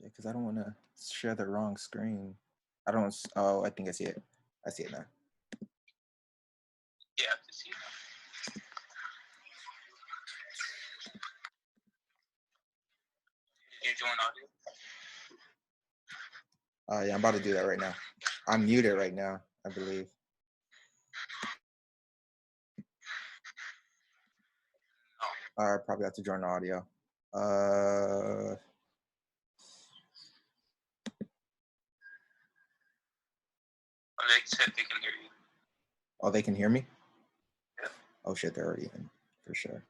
because I don't want to share the wrong screen. I don't. Oh, I think I see it. I see it now. Yeah, I can see it. Did you join audio? Yeah, I'm about to do that right now. I'm muted right now, I believe. I probably have to join audio. They said they can hear you. Oh, they can hear me? Yeah. Oh shit, they're already in, for sure.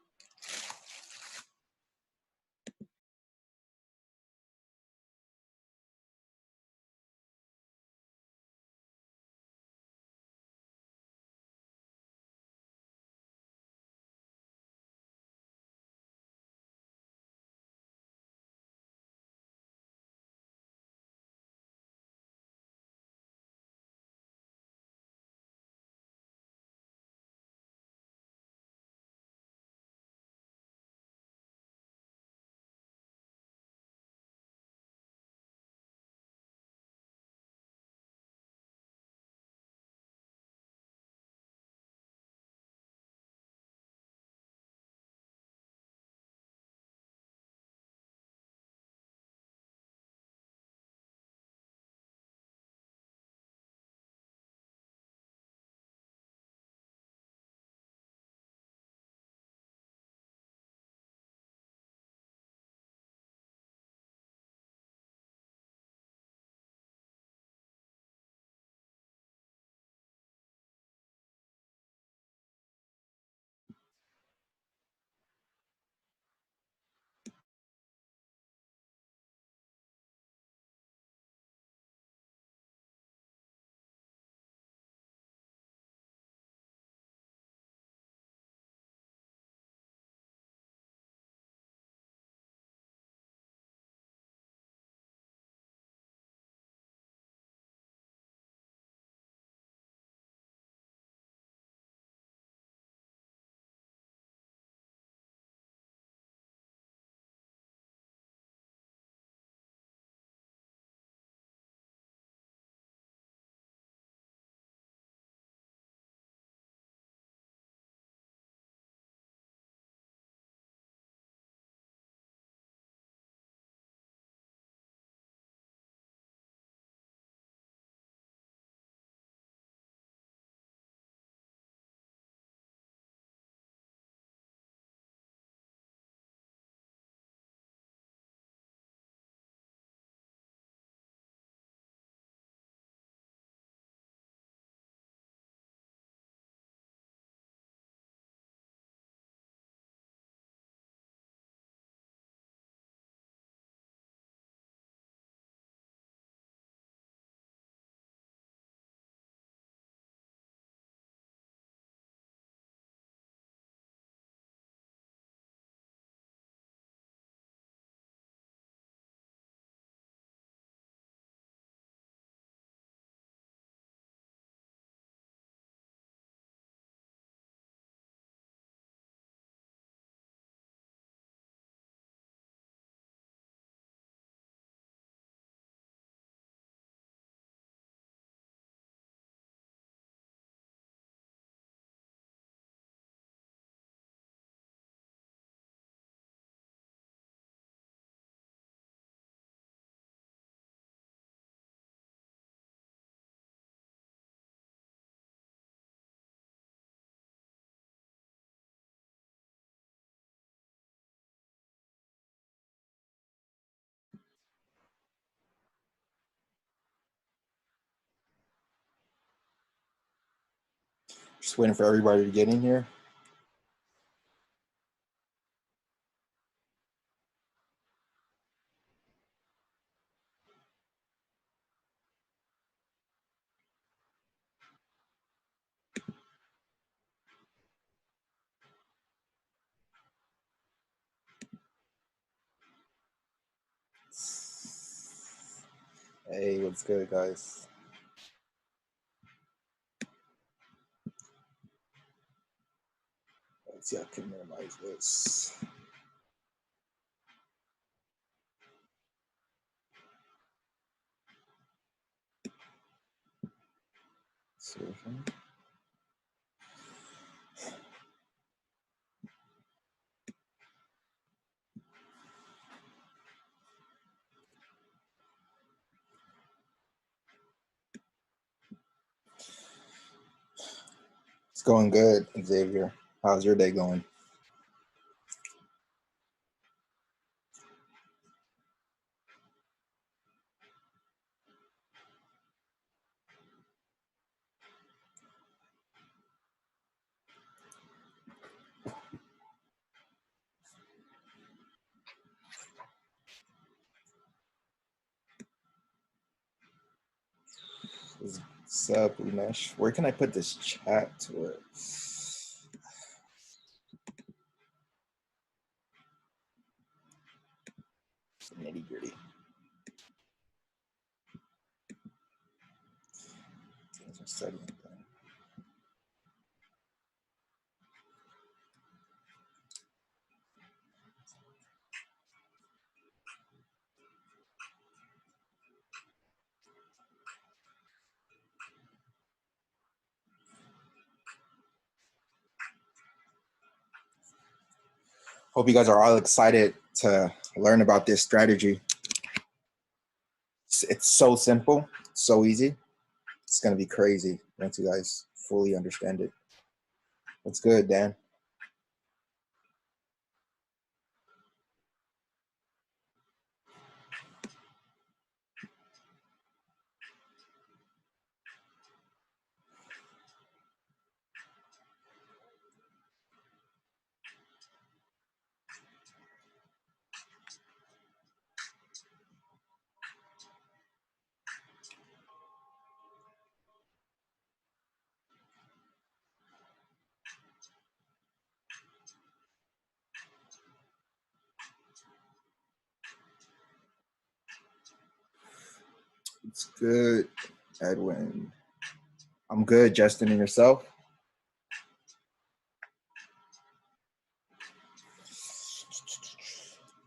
Just waiting for everybody to get in here. Hey, what's good, guys? Let's see, I can minimize this. It's going good, Xavier. How's your day going? What's up, Umesh? Where can I put this chat to it? Nitty gritty. Things are studying. Hope you guys are all excited to learn about this strategy. It's so simple, so easy. It's gonna be crazy once you guys fully understand it. What's good, Dan? It's good, Edwin. I'm good, Justin, and yourself?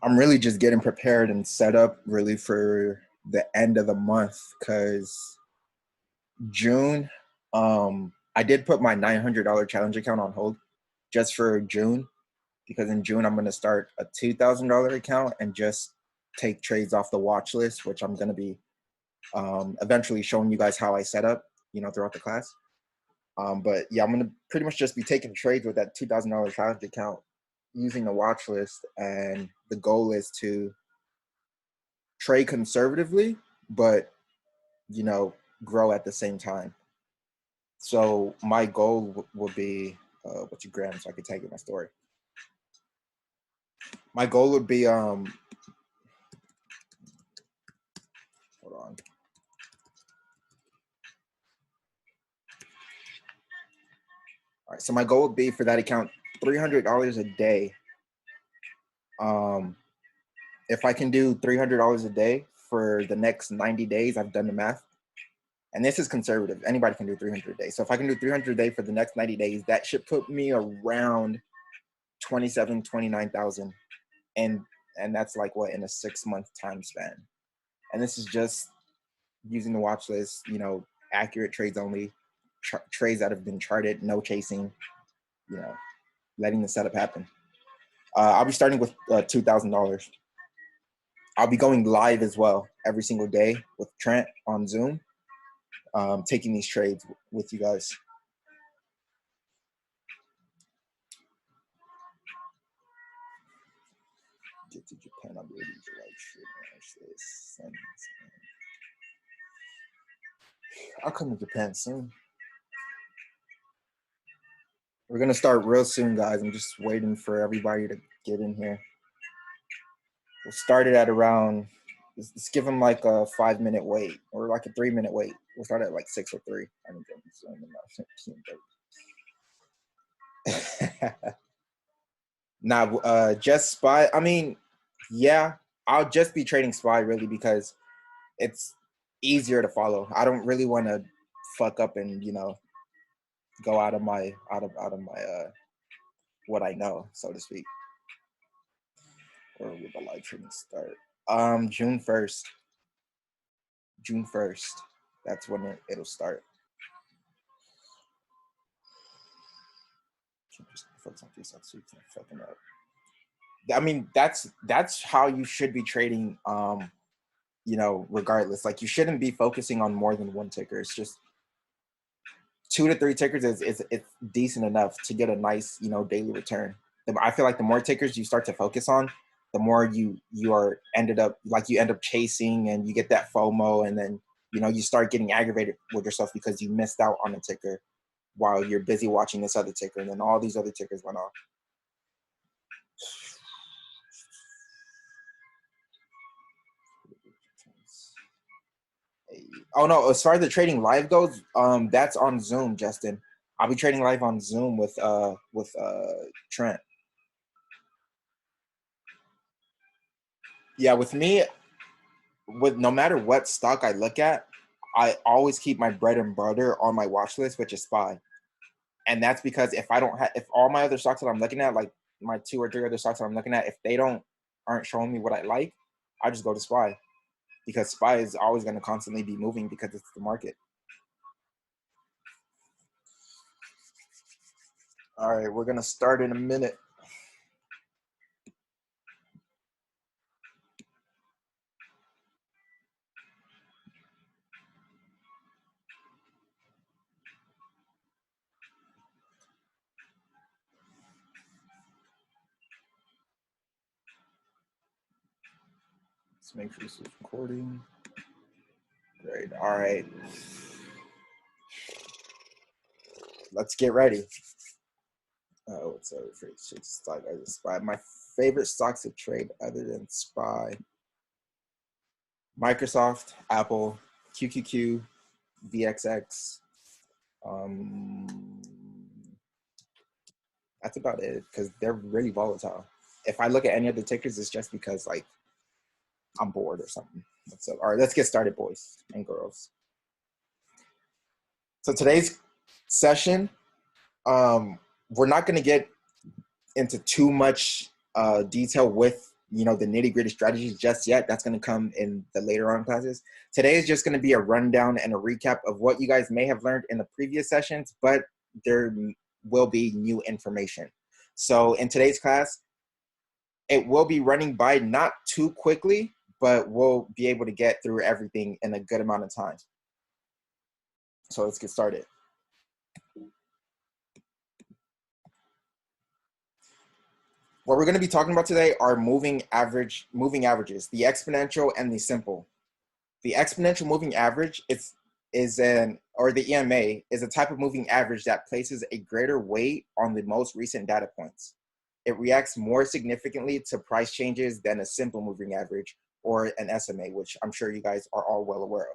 I'm really just getting prepared and set up really for the end of the month because June, I did put my $900 challenge account on hold just for June because in June I'm going to start a $2,000 account and just take trades off the watch list, which I'm going to be eventually showing you guys how I set up, throughout the class. But yeah, I'm going to pretty much just be taking trades with that $2,000 challenge account using the watch list. And the goal is to trade conservatively, but, grow at the same time. So my goal would be, what's your gram so I could tag you my story. My goal would be, hold on. All right, so my goal would be for that account, $300 a day. If I can do $300 a day for the next 90 days, I've done the math. And this is conservative. Anybody can do 300 a day. So if I can do 300 a day for the next 90 days, that should put me around 27, 29,000. And that's like what, in a 6-month time span. And this is just using the watch list, accurate trades only, trades that have been charted, no chasing, letting the setup happen. I'll be starting with $2,000. I'll be going live as well every single day with Trent on Zoom, taking these trades with you guys. Get to Japan, I'll be able to use the right shit. I'll come to Japan soon. We're gonna start real soon, guys. I'm just waiting for everybody to get in here. We'll start it at around, let's give them like a 5-minute wait or like a 3-minute wait. We'll start at like 6 or 3. I don't know. Nah, just SPY. I mean, yeah, I'll just be trading SPY really because it's easier to follow. I don't really want to fuck up and go out of my what I know, so to speak. Or will the live trading start? June 1st. June 1st. That's when it'll start. Just focus on a few stocks so you can fuck them up. I mean, that's how you should be trading. You know, regardless, like you shouldn't be focusing on more than one ticker. It's just 2 to 3 tickers is it's decent enough to get a nice, you know, daily return. I feel like the more tickers you start to focus on, the more you end up chasing, and you get that FOMO, and then, you know, you start getting aggravated with yourself because you missed out on a ticker while you're busy watching this other ticker, and then all these other tickers went off. Oh no, as far as the trading live goes, that's on Zoom, Justin. I'll be trading live on Zoom with Trent. Yeah, with me, with no matter what stock I look at, I always keep my bread and butter on my watch list, which is SPY. And that's because if I don't have, if all my other stocks that I'm looking at, like my 2 or 3 other stocks that I'm looking at, if they aren't showing me what I like, I just go to SPY, because SPY is always going to constantly be moving because it's the market. All right, we're going to start in a minute. Let's make sure this is recording. Great. All right. Let's get ready. What's our favorite stock other than SPY? My favorite stocks to trade other than SPY: Microsoft, Apple, QQQ, VXX. That's about it, because they're really volatile. If I look at any other tickers, it's just because like I'm bored or something. So, all right, let's get started, boys and girls. So today's session, we're not going to get into too much detail with, you know, the nitty-gritty strategies just yet. That's going to come in the later on classes. Today is just going to be a rundown and a recap of what you guys may have learned in the previous sessions, but there will be new information. So in today's class, it will be running by not too quickly, but we'll be able to get through everything in a good amount of time. So let's get started. What we're going to be talking about today are moving averages, the exponential and the simple. The exponential moving average the EMA is a type of moving average that places a greater weight on the most recent data points. It reacts more significantly to price changes than a simple moving average or an SMA, which I'm sure you guys are all well aware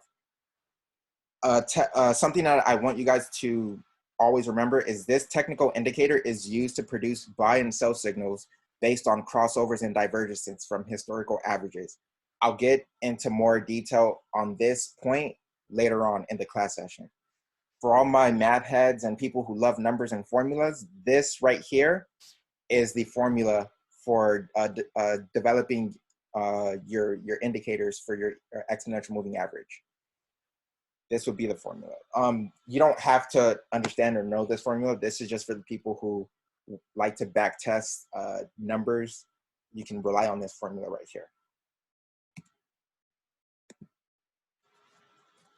of. Something that I want you guys to always remember is this technical indicator is used to produce buy and sell signals based on crossovers and divergences from historical averages. I'll get into more detail on this point later on in the class session. For all my math heads and people who love numbers and formulas, this right here is the formula for developing your indicators for your exponential moving average. This would be the formula. You don't have to understand or know this formula. This is just for the people who like to back test numbers. You can rely on this formula right here.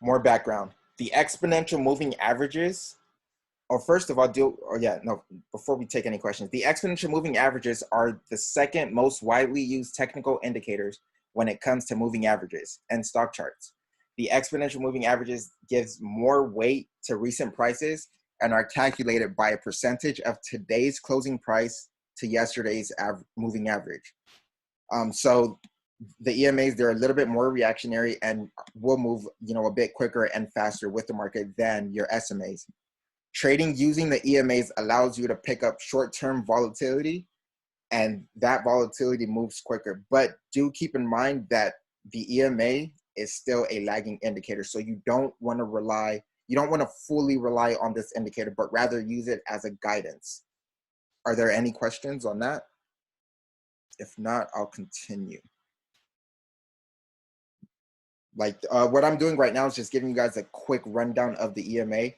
More background. The exponential moving averages, or first of all, before we take any questions, the exponential moving averages are the second most widely used technical indicators when it comes to moving averages and stock charts. The exponential moving averages gives more weight to recent prices and are calculated by a percentage of today's closing price to yesterday's moving average. So the EMAs, they're a little bit more reactionary and will move, you know, a bit quicker and faster with the market than your SMAs. Trading using the EMAs allows you to pick up short-term volatility, and that volatility moves quicker. But do keep in mind that the EMA is still a lagging indicator. So you don't want to fully rely on this indicator, but rather use it as a guidance. Are there any questions on that? If not, I'll continue. Like what I'm doing right now is just giving you guys a quick rundown of the EMA.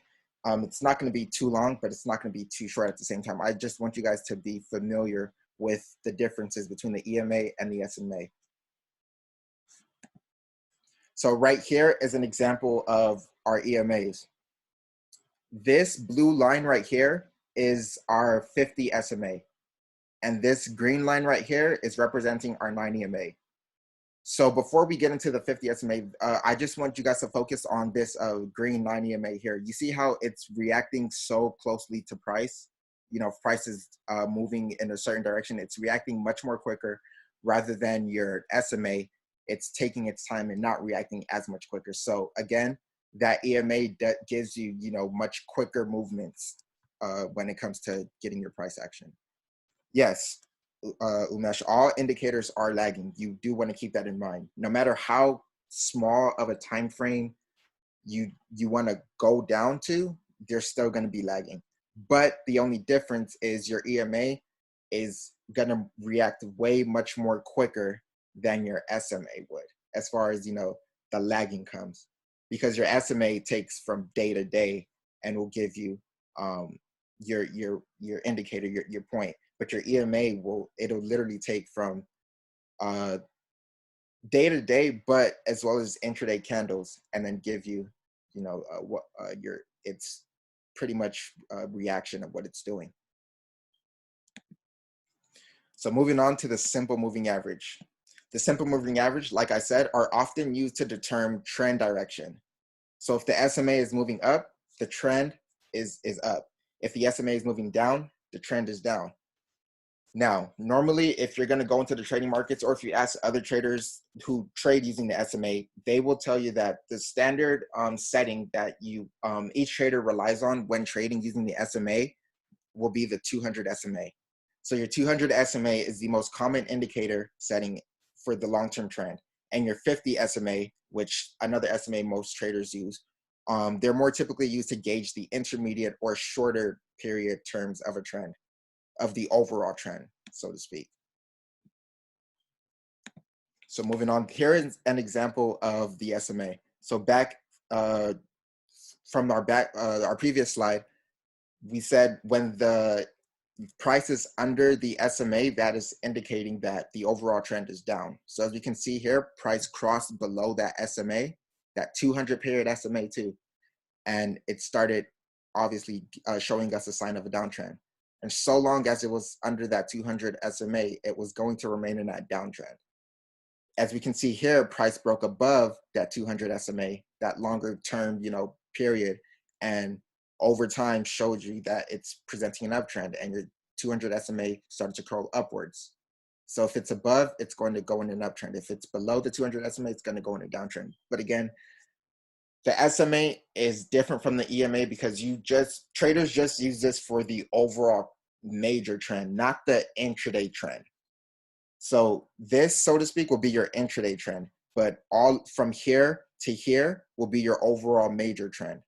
It's not going to be too long, but it's not going to be too short at the same time. I just want you guys to be familiar with the differences between the EMA and the SMA. So right here is an example of our EMAs. This blue line right here is our 50 SMA. And this green line right here is representing our 9 EMA. So before we get into the 50 SMA, I just want you guys to focus on this green 9 EMA here. You see how it's reacting so closely to price? You know, if price is moving in a certain direction, it's reacting much more quicker rather than your SMA. It's taking its time and not reacting as much quicker. So again, that EMA gives you, you know, much quicker movements when it comes to getting your price action. Yes, Umesh, all indicators are lagging. You do want to keep that in mind. No matter how small of a time frame you want to go down to, they're still going to be lagging. But the only difference is your EMA is going to react way much more quicker than your SMA would, as far as, you know, the lagging comes, because your SMA takes from day to day and will give you your indicator, your point. But your EMA it'll literally take from day to day, but as well as intraday candles, and then give you, you know, what it's pretty much a reaction of what it's doing. So moving on to the simple moving average. The simple moving average, like I said, are often used to determine trend direction. So if the SMA is moving up, the trend is up. If the SMA is moving down, the trend is down. Now, normally, if you're going to go into the trading markets, or if you ask other traders who trade using the SMA, they will tell you that the standard setting that each trader relies on when trading using the SMA will be the 200 SMA. So your 200 SMA is the most common indicator setting for the long-term trend. And your 50 SMA, which another SMA most traders use, they're more typically used to gauge the intermediate or shorter period terms of a trend, of the overall trend, so to speak. So moving on, here is an example of the SMA. So back from our previous slide, we said when the price is under the SMA, that is indicating that the overall trend is down. So as you can see here, price crossed below that SMA, that 200 period SMA too. And it started obviously showing us a sign of a downtrend. And so long as it was under that 200 SMA, it was going to remain in that downtrend. As we can see here, price broke above that 200 SMA, that longer term, you know, period, and over time showed you that it's presenting an uptrend, and your 200 SMA started to curl upwards. So if it's above, it's going to go in an uptrend. If it's below the 200 SMA, it's going to go in a downtrend. But again, the SMA is different from the EMA because traders just use this for the overall major trend, not the intraday trend. So this, so to speak, will be your intraday trend, but all from here to here will be your overall major trend.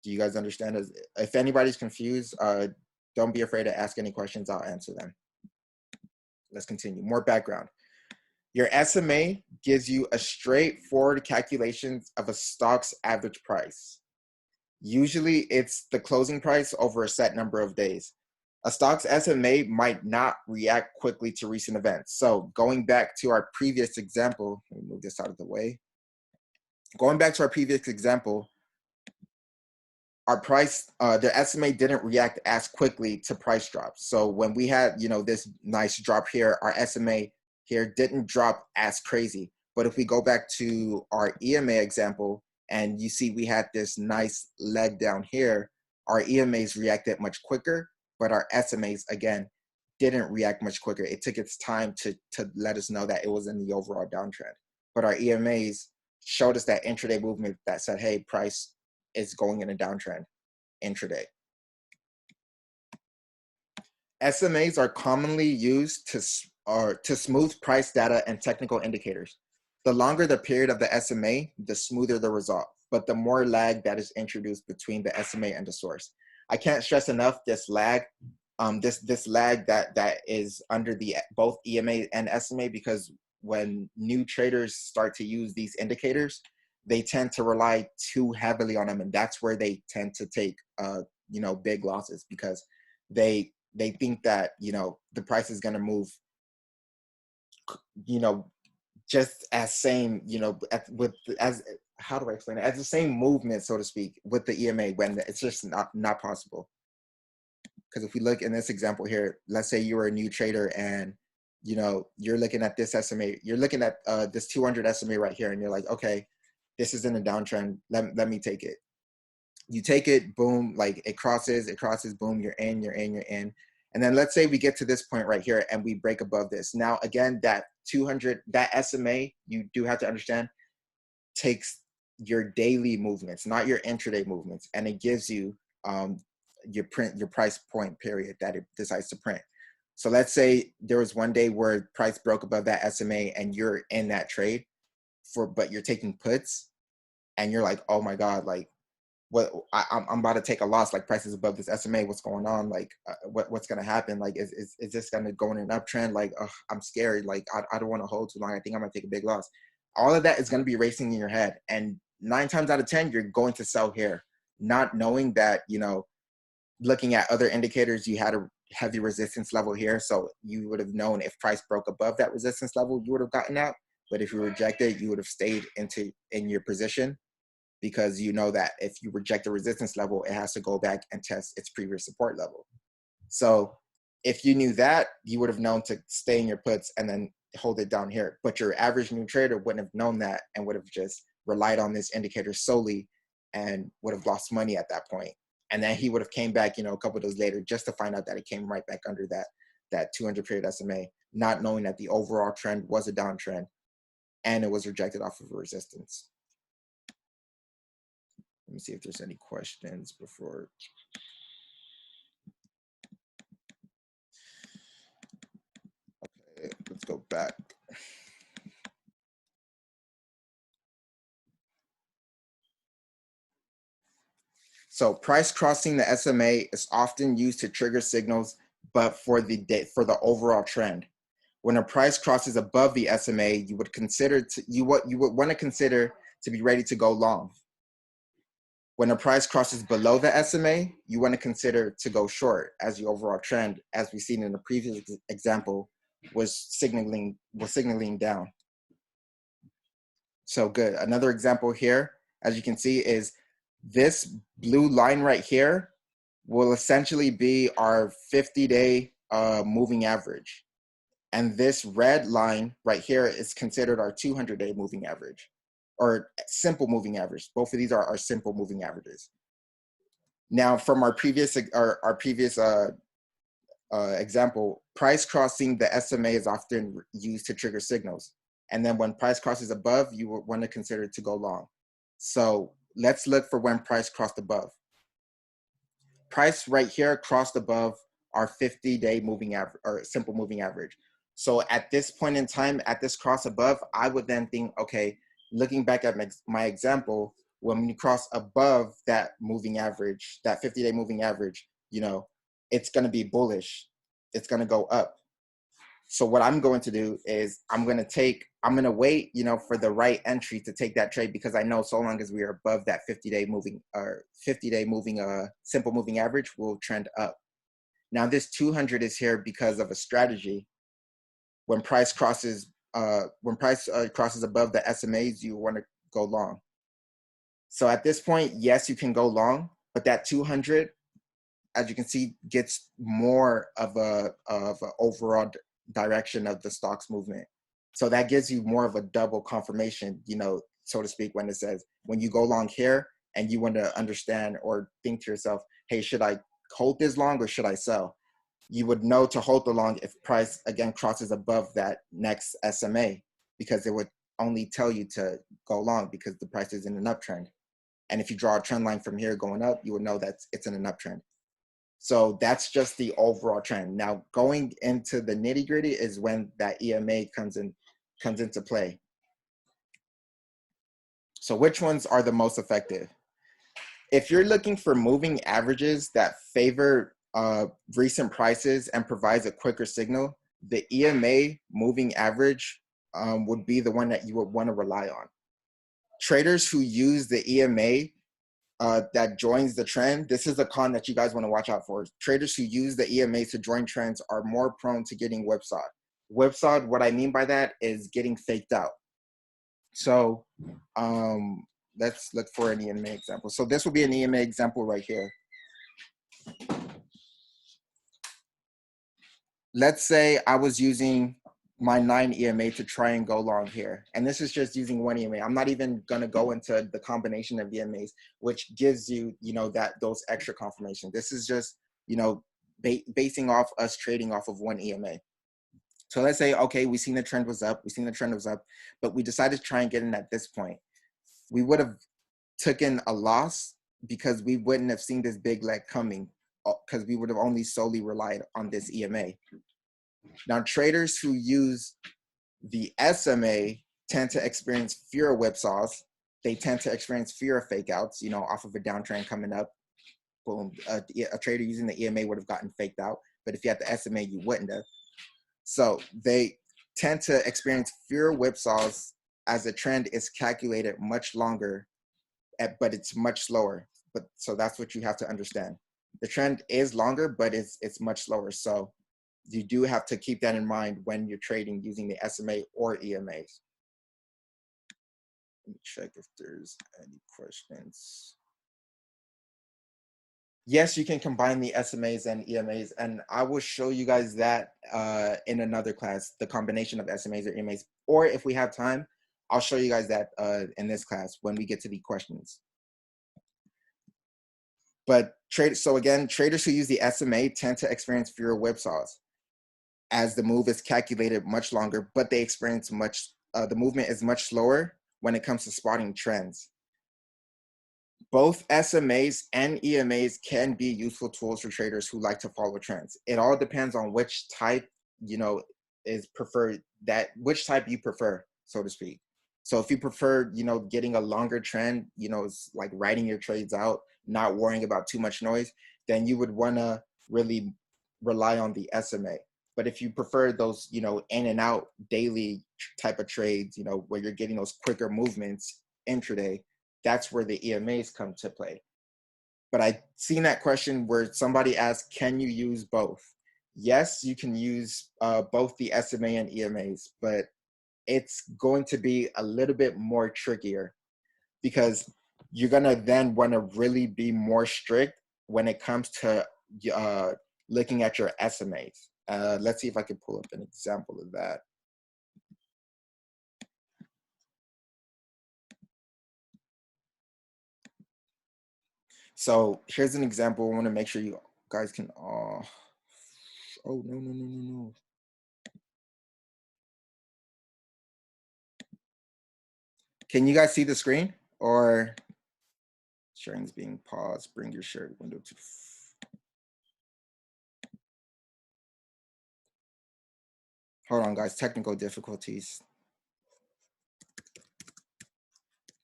Do you guys understand? If anybody's confused, don't be afraid to ask any questions. I'll answer them. Let's continue. More background. Your SMA gives you a straightforward calculation of a stock's average price. Usually it's the closing price over a set number of days. A stock's SMA might not react quickly to recent events. So going back to our previous example, let me move this out of the way. Going back to our previous example, our price, the SMA didn't react as quickly to price drops. So when we had, you know, this nice drop here, our SMA here didn't drop as crazy. But if we go back to our EMA example, and you see we had this nice leg down here, our EMAs reacted much quicker, but our SMAs, again, didn't react much quicker. It took its time to let us know that it was in the overall downtrend. But our EMAs showed us that intraday movement that said, hey, price is going in a downtrend intraday. SMAs are commonly used to smooth price data and technical indicators. The longer the period of the SMA, the smoother the result, but the more lag that is introduced between the SMA and the source. I can't stress enough this lag, this lag that is under the both EMA and SMA, because when new traders start to use these indicators, they tend to rely too heavily on them, and that's where they tend to take you know, big losses, because they think that, you know, the price is going to move, you know, just as same, you know, with as how do I explain it, as the same movement, so to speak, with the EMA, when it's just not possible. Because if we look in this example here, let's say you're a new trader and, you know, you're looking at this SMA, you're looking at this 200 SMA right here, and you're like, okay, this is in a downtrend, let me take it. You take it, boom, like it crosses, boom, you're in. And then let's say we get to this point right here and we break above this. Now, again, that 200, that SMA, you do have to understand, takes your daily movements, not your intraday movements. And it gives you your price point period that it decides to print. So let's say there was one day where price broke above that SMA and you're in that trade but you're taking puts and you're like, oh my God, like, I'm about to take a loss, like price is above this SMA, what's going on, like what's going to happen, like is this going to go in an uptrend, like I'm scared, like I don't want to hold too long, I think I'm going to take a big loss. All of that is going to be racing in your head, and 9 times out of 10 you're going to sell here, not knowing that, you know, looking at other indicators, you had a heavy resistance level here, so you would have known if price broke above that resistance level, you would have gotten out. But if you rejected, you would have stayed in your position, because you know that if you reject the resistance level, it has to go back and test its previous support level. So if you knew that, you would have known to stay in your puts and then hold it down here. But your average new trader wouldn't have known that and would have just relied on this indicator solely and would have lost money at that point. And then he would have came back, you know, a couple of days later just to find out that it came right back under that 200 period SMA, not knowing that the overall trend was a downtrend and it was rejected off of a resistance. Let me see if there's any questions before. Okay, let's go back. So price crossing the SMA is often used to trigger signals, but for the overall trend. When a price crosses above the SMA, you would want to consider to be ready to go long. When a price crosses below the SMA, you want to consider to go short, as the overall trend, as we've seen in the previous example, was signaling down. So good. Another example here, as you can see, is this blue line right here will essentially be our 50-day moving average. And this red line right here is considered our 200-day moving average, or simple moving average. Both of these are our simple moving averages. Now, from our previous example, price crossing the SMA is often used to trigger signals. And then when price crosses above, you would want to consider to go long. So let's look for when price crossed above. Price right here crossed above our 50-day moving average, or simple moving average. So at this point in time, at this cross above, I would then think, okay, looking back at my example, when you cross above that moving average, that 50-day moving average, you know, it's going to be bullish. It's going to go up. So what I'm going to do is I'm going to wait, you know, for the right entry to take that trade, because I know so long as we are above that 50-day moving simple moving average, we'll trend up. Now this 200 is here because of a strategy. When price crosses above the SMAs, you want to go long. So at this point, yes, you can go long, but that 200, as you can see, gets more of a overall direction of the stocks movement. So that gives you more of a double confirmation, you know, so to speak, when it says, when you go long here and you want to understand or think to yourself, hey, should I hold this long or should I sell? You would know to hold the long if price again crosses above that next SMA, because it would only tell you to go long because the price is in an uptrend. And if you draw a trend line from here going up, you would know that it's in an uptrend. So that's just the overall trend. Now, going into the nitty gritty is when that EMA comes into play. So which ones are the most effective? If you're looking for moving averages that favor recent prices and provides a quicker signal, the EMA moving average would be the one that you would want to rely on. traders who use the EMA that joins the trend, this is a con that you guys want to watch out for. Traders who use the EMA to join trends are more prone to getting whipsawed. Whipsawed, what I mean by that is getting faked out. So let's look for an EMA example. So this will be an EMA example right here. Let's say I was using my 9 EMA to try and go long here. And this is just using one EMA. I'm not even going to go into the combination of EMAs, which gives you, those extra confirmation. This is just, basing off us trading off of one EMA. So let's say, okay, we seen the trend was up, but we decided to try and get in at this point. We would have taken a loss because we wouldn't have seen this big leg coming, because we would have only solely relied on this EMA. Now, traders who use the SMA tend to experience fewer whipsaws. They tend to experience fewer fake outs, off of a downtrend coming up. Boom, a trader using the EMA would have gotten faked out, but if you had the SMA, you wouldn't have. So they tend to experience fewer whipsaws as the trend is calculated much longer, but it's much slower. But so that's what you have to understand. The trend is longer, but it's much slower. So you do have to keep that in mind when you're trading using the SMA or EMAs. Let me check if there's any questions. Yes, you can combine the SMAs and EMAs, and I will show you guys that in another class, the combination of SMAs or EMAs, or if we have time, I'll show you guys that in this class when we get to the questions. But so again, traders who use the SMA tend to experience fewer whipsaws as the move is calculated much longer, but they experience the movement is much slower when it comes to spotting trends. Both SMAs and EMAs can be useful tools for traders who like to follow trends. It all depends on which type, is preferred, which type you prefer, so to speak. So if you prefer, getting a longer trend, it's like writing your trades out, not worrying about too much noise, then you would want to really rely on the SMA. But if you prefer those, in and out daily type of trades, where you're getting those quicker movements intraday, that's where the EMAs come to play. But I've seen that question where somebody asked, can you use both? Yes, you can use both the SMA and EMAs, but it's going to be a little bit more trickier because you're going to then want to really be more strict when it comes to looking at your SMAs. Let's see if I can pull up an example of that. So here's an example. I want to make sure you guys can, oh, no. Can you guys see the screen, or sharing's being paused? Bring your shared window to. Hold on, guys, technical difficulties.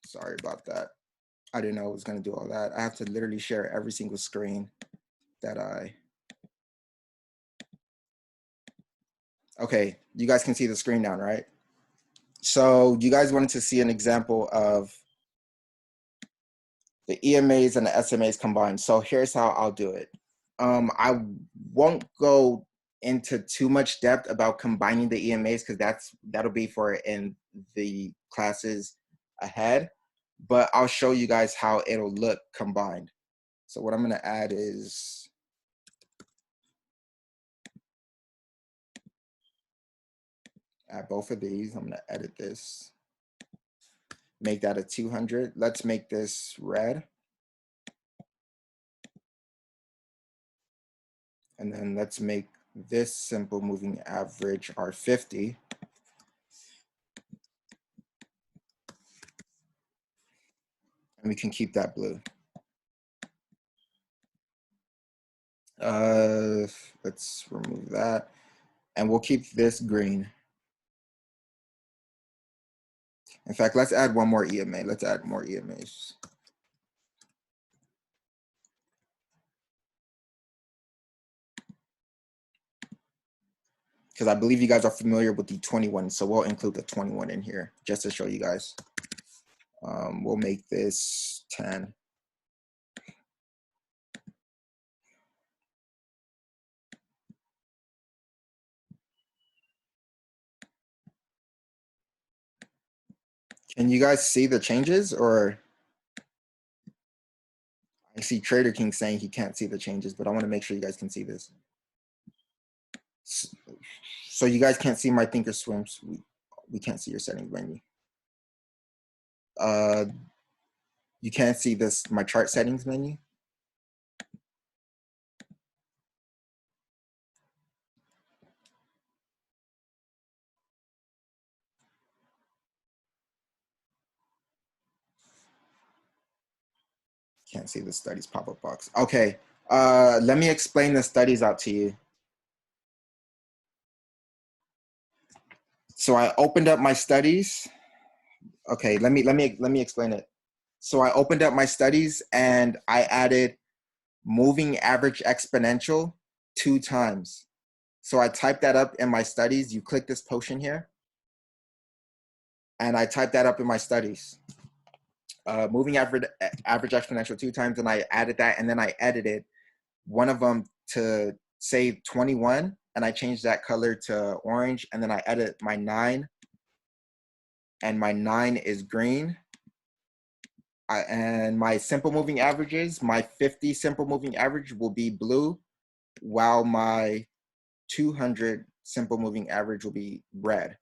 Sorry about that. I didn't know I was gonna do all that. I have to literally share every single screen that okay, you guys can see the screen now, right? So you guys wanted to see an example of the EMAs and the SMAs combined. So here's how I'll do it. I won't go into too much depth about combining the EMAs because that'll be for in the classes ahead, but I'll show you guys how it'll look combined. So what I'm going to add is add both of these. I'm going to edit this, make that a 200. Let's make this red. And then let's make this simple moving average R50. And we can keep that blue. Let's remove that. And we'll keep this green. In fact, let's add one more EMA. Let's add more EMAs. Because I believe you guys are familiar with the 21, so we'll include the 21 in here just to show you guys. We'll make this 10. Can you guys see the changes, or I see Trader King saying he can't see the changes, but I want to make sure you guys can see this. So you guys can't see my Thinkorswim. We can't see your settings menu. You can't see this, my chart settings menu. Can't see the studies pop-up box. Okay, let me explain the studies out to you. So I opened up my studies. Okay, let me explain it. So I opened up my studies and I added moving average exponential 2 times. So I typed that up in my studies. You click this potion here, and I typed that up in my studies. Moving average exponential 2 times, and I added that, and then I edited one of them to say 21, and I changed that color to orange, and then I edit my 9, and my 9 is green. And my simple moving averages, my 50 simple moving average will be blue, while my 200 simple moving average will be red.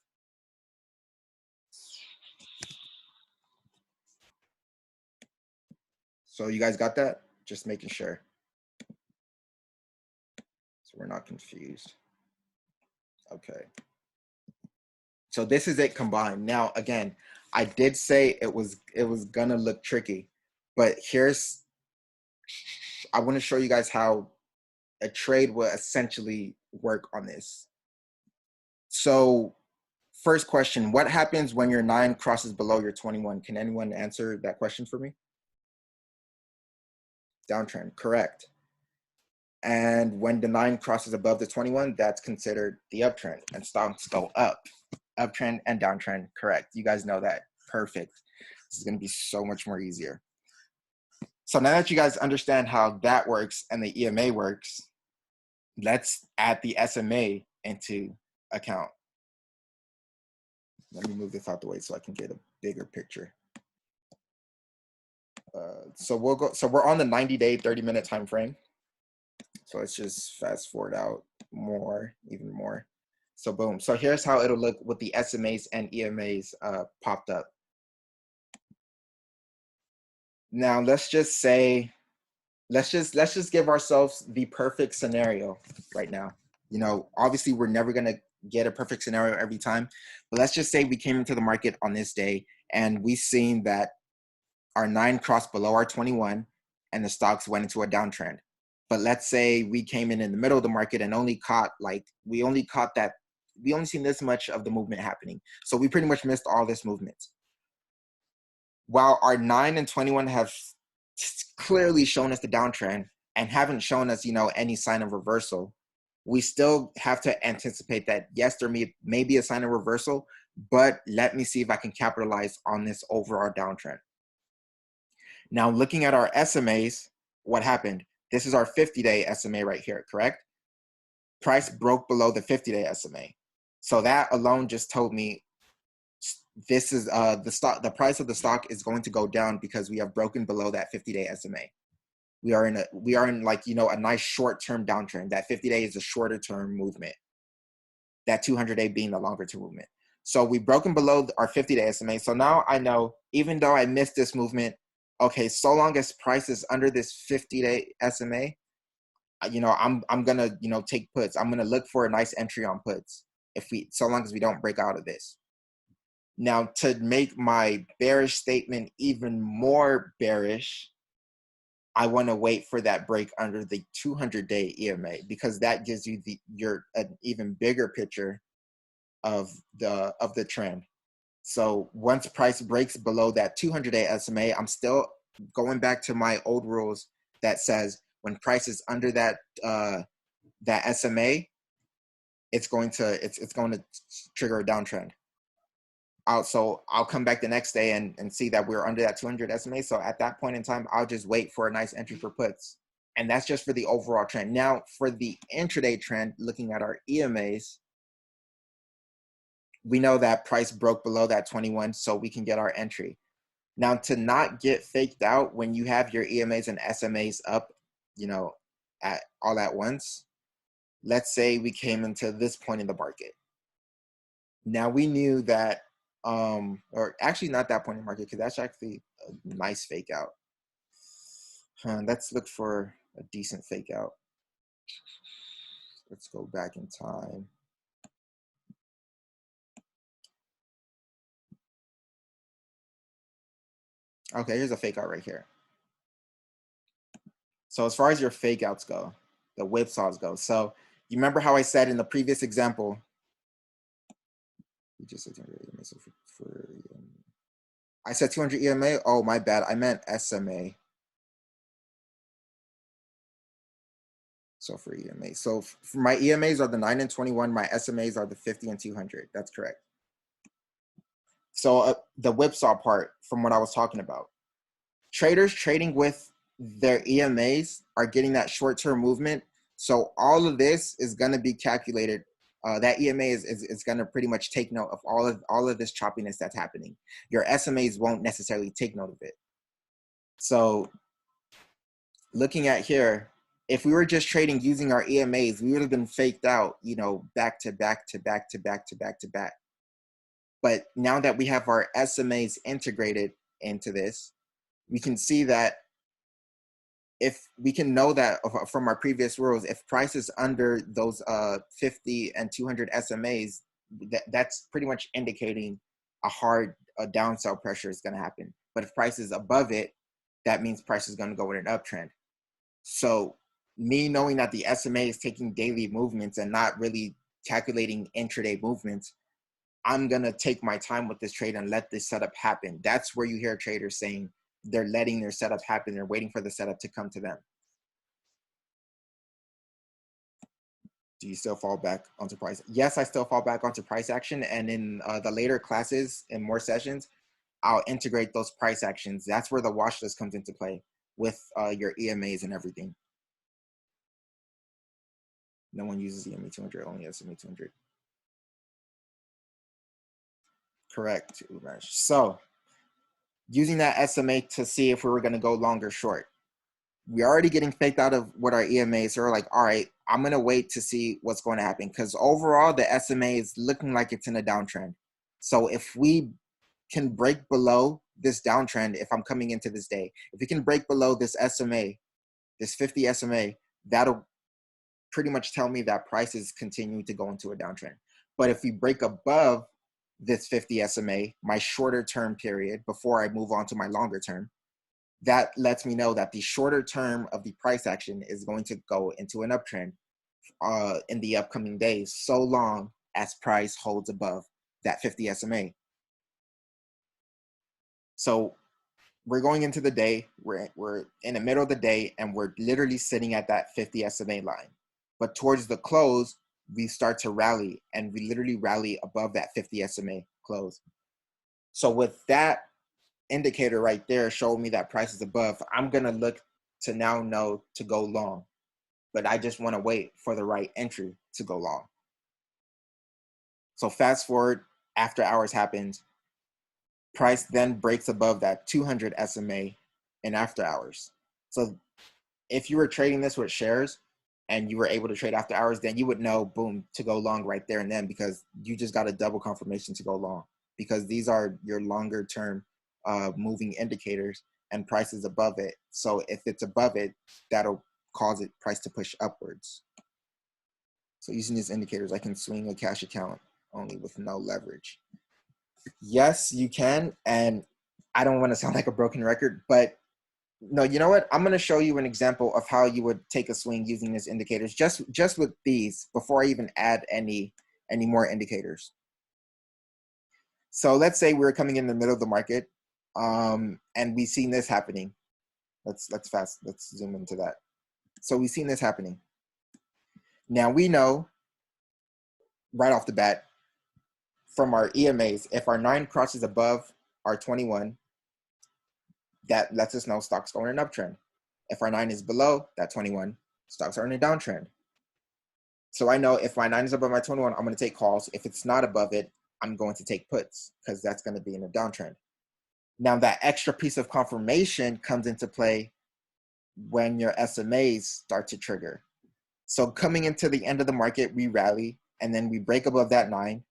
So you guys got that? Just making sure. So we're not confused. Okay. So this is it combined. Now, again, I did say it was gonna look tricky, but I want to show you guys how a trade will essentially work on this. So first question, what happens when your 9 crosses below your 21? Can anyone answer that question for me? Downtrend, correct. And when the 9 crosses above the 21, that's considered the uptrend, and stocks go up. Uptrend and downtrend, correct. You guys know that. Perfect. This is going to be so much more easier. So now that you guys understand how that works and the EMA works, let's add the SMA into account. Let me move this out the way so I can get a bigger picture. So we're on the 90-day, 30-minute time frame. So let's just fast forward out even more. So boom. So here's how it'll look with the SMAs and EMAs popped up. Now let's just give ourselves the perfect scenario right now. You know, obviously we're never gonna get a perfect scenario every time, but let's just say we came into the market on this day and we seen that our 9 crossed below our 21 and the stocks went into a downtrend. But let's say we came in the middle of the market and we only seen this much of the movement happening. So we pretty much missed all this movement. While our 9 and 21 have clearly shown us the downtrend and haven't shown us, any sign of reversal, we still have to anticipate that, yes, there may be a sign of reversal, but let me see if I can capitalize on this overall downtrend. Now, looking at our SMAs, what happened? This is our 50-day SMA right here, correct? Price broke below the 50-day SMA. So that alone just told me this is the price of the stock is going to go down because we have broken below that 50-day SMA. We are in a nice short-term downtrend. That 50-day is a shorter-term movement. That 200-day being the longer-term movement. So we've broken below our 50-day SMA. So now I know, even though I missed this movement, okay, so long as price is under this 50-day SMA, I'm gonna take puts. I'm gonna look for a nice entry on puts so long as we don't break out of this. Now, to make my bearish statement even more bearish, I want to wait for that break under the 200-day EMA, because that gives you an even bigger picture of the trend. So once price breaks below that 200-day SMA, I'm still going back to my old rules that says when price is under that SMA, it's going to trigger a downtrend. I'll come back the next day and see that we're under that 200 SMA. So at that point in time, I'll just wait for a nice entry for puts. And that's just for the overall trend. Now, for the intraday trend, looking at our EMAs, we know that price broke below that 21, so we can get our entry. Now, to not get faked out when you have your EMAs and SMAs up, you know, at all at once, let's say we came into this point in the market. Now we knew that, or actually not that point in the market, because that's actually a nice fake out. Let's look for a decent fake out. Let's go back in time. Okay, here's a fake out right here. So as far as your fake outs go, the whipsaws go. So you remember how I said in the previous example, you just said I said 200 EMA. Oh, my bad. I meant SMA. So for EMA. So for my EMAs are the 9 and 21. My SMAs are the 50 and 200. That's correct. So the whipsaw part from what I was talking about. Traders trading with their EMAs are getting that short-term movement. So all of this is going to be calculated. That EMA is going to pretty much take note of all of this choppiness that's happening. Your SMAs won't necessarily take note of it. So looking at here, if we were just trading using our EMAs, we would have been faked out, you know, back to back to back to back to back to back. But now that we have our SMAs integrated into this, we can see that if we can know that from our previous rules, if price is under those 50 and 200 SMAs, that's pretty much indicating a hard downsell pressure is going to happen. But if price is above it, that means price is going to go in an uptrend. So me knowing that the SMA is taking daily movements and not really calculating intraday movements, I'm going to take my time with this trade and let this setup happen. That's where you hear traders saying they're letting their setup happen. They're waiting for the setup to come to them. Do you still fall back onto price? Yes, I still fall back onto price action. And in the later classes and more sessions, I'll integrate those price actions. That's where the watch list comes into play with your EMAs and everything. No one uses EMA 200, only SMA 200. Correct, Umesh. So using that SMA to see if we were going to go long or short. We're already getting faked out of what our EMAs are. Like, all right, I'm going to wait to see what's going to happen, because overall the SMA is looking like it's in a downtrend. So if we can break below this downtrend, if I'm coming into this day, if we can break below this SMA, this 50 SMA, that'll pretty much tell me that price is continuing to go into a downtrend. But if we break above this 50 SMA, my shorter term period, before I move on to my longer term, that lets me know that the shorter term of the price action is going to go into an uptrend in the upcoming days, so long as price holds above that 50 SMA. So we're going into the day, we're in the middle of the day, and we're literally sitting at that 50 SMA line. But towards the close, we start to rally, and we literally rally above that 50 SMA close. So with that indicator right there showing me that price is above, I'm going to look to now know to go long. But I just want to wait for the right entry to go long. So fast forward, after hours happens, price then breaks above that 200 SMA in after hours. So if you were trading this with shares and you were able to trade after hours, then you would know, boom, to go long right there and then, because you just got a double confirmation to go long, because these are your longer term moving indicators and price is above it. So if it's above it, that'll cause it price to push upwards. So using these indicators, I can swing a cash account only with no leverage. Yes, you can. And I don't want to sound like a broken record, but no, you know what? I'm going to show you an example of how you would take a swing using these indicators, just with these, before I even add any more indicators. So let's say we're coming in the middle of the market, and we've seen this happening. Let's zoom into that. So we've seen this happening. Now we know right off the bat, from our EMAs, if our 9 crosses above our 21, that lets us know stocks going in an uptrend. If our 9 is below that 21, stocks are in a downtrend. So I know if my 9 is above my 21, I'm going to take calls. If it's not above it, I'm going to take puts because that's going to be in a downtrend. Now that extra piece of confirmation comes into play when your SMAs start to trigger. So coming into the end of the market, we rally, and then we break above that 9,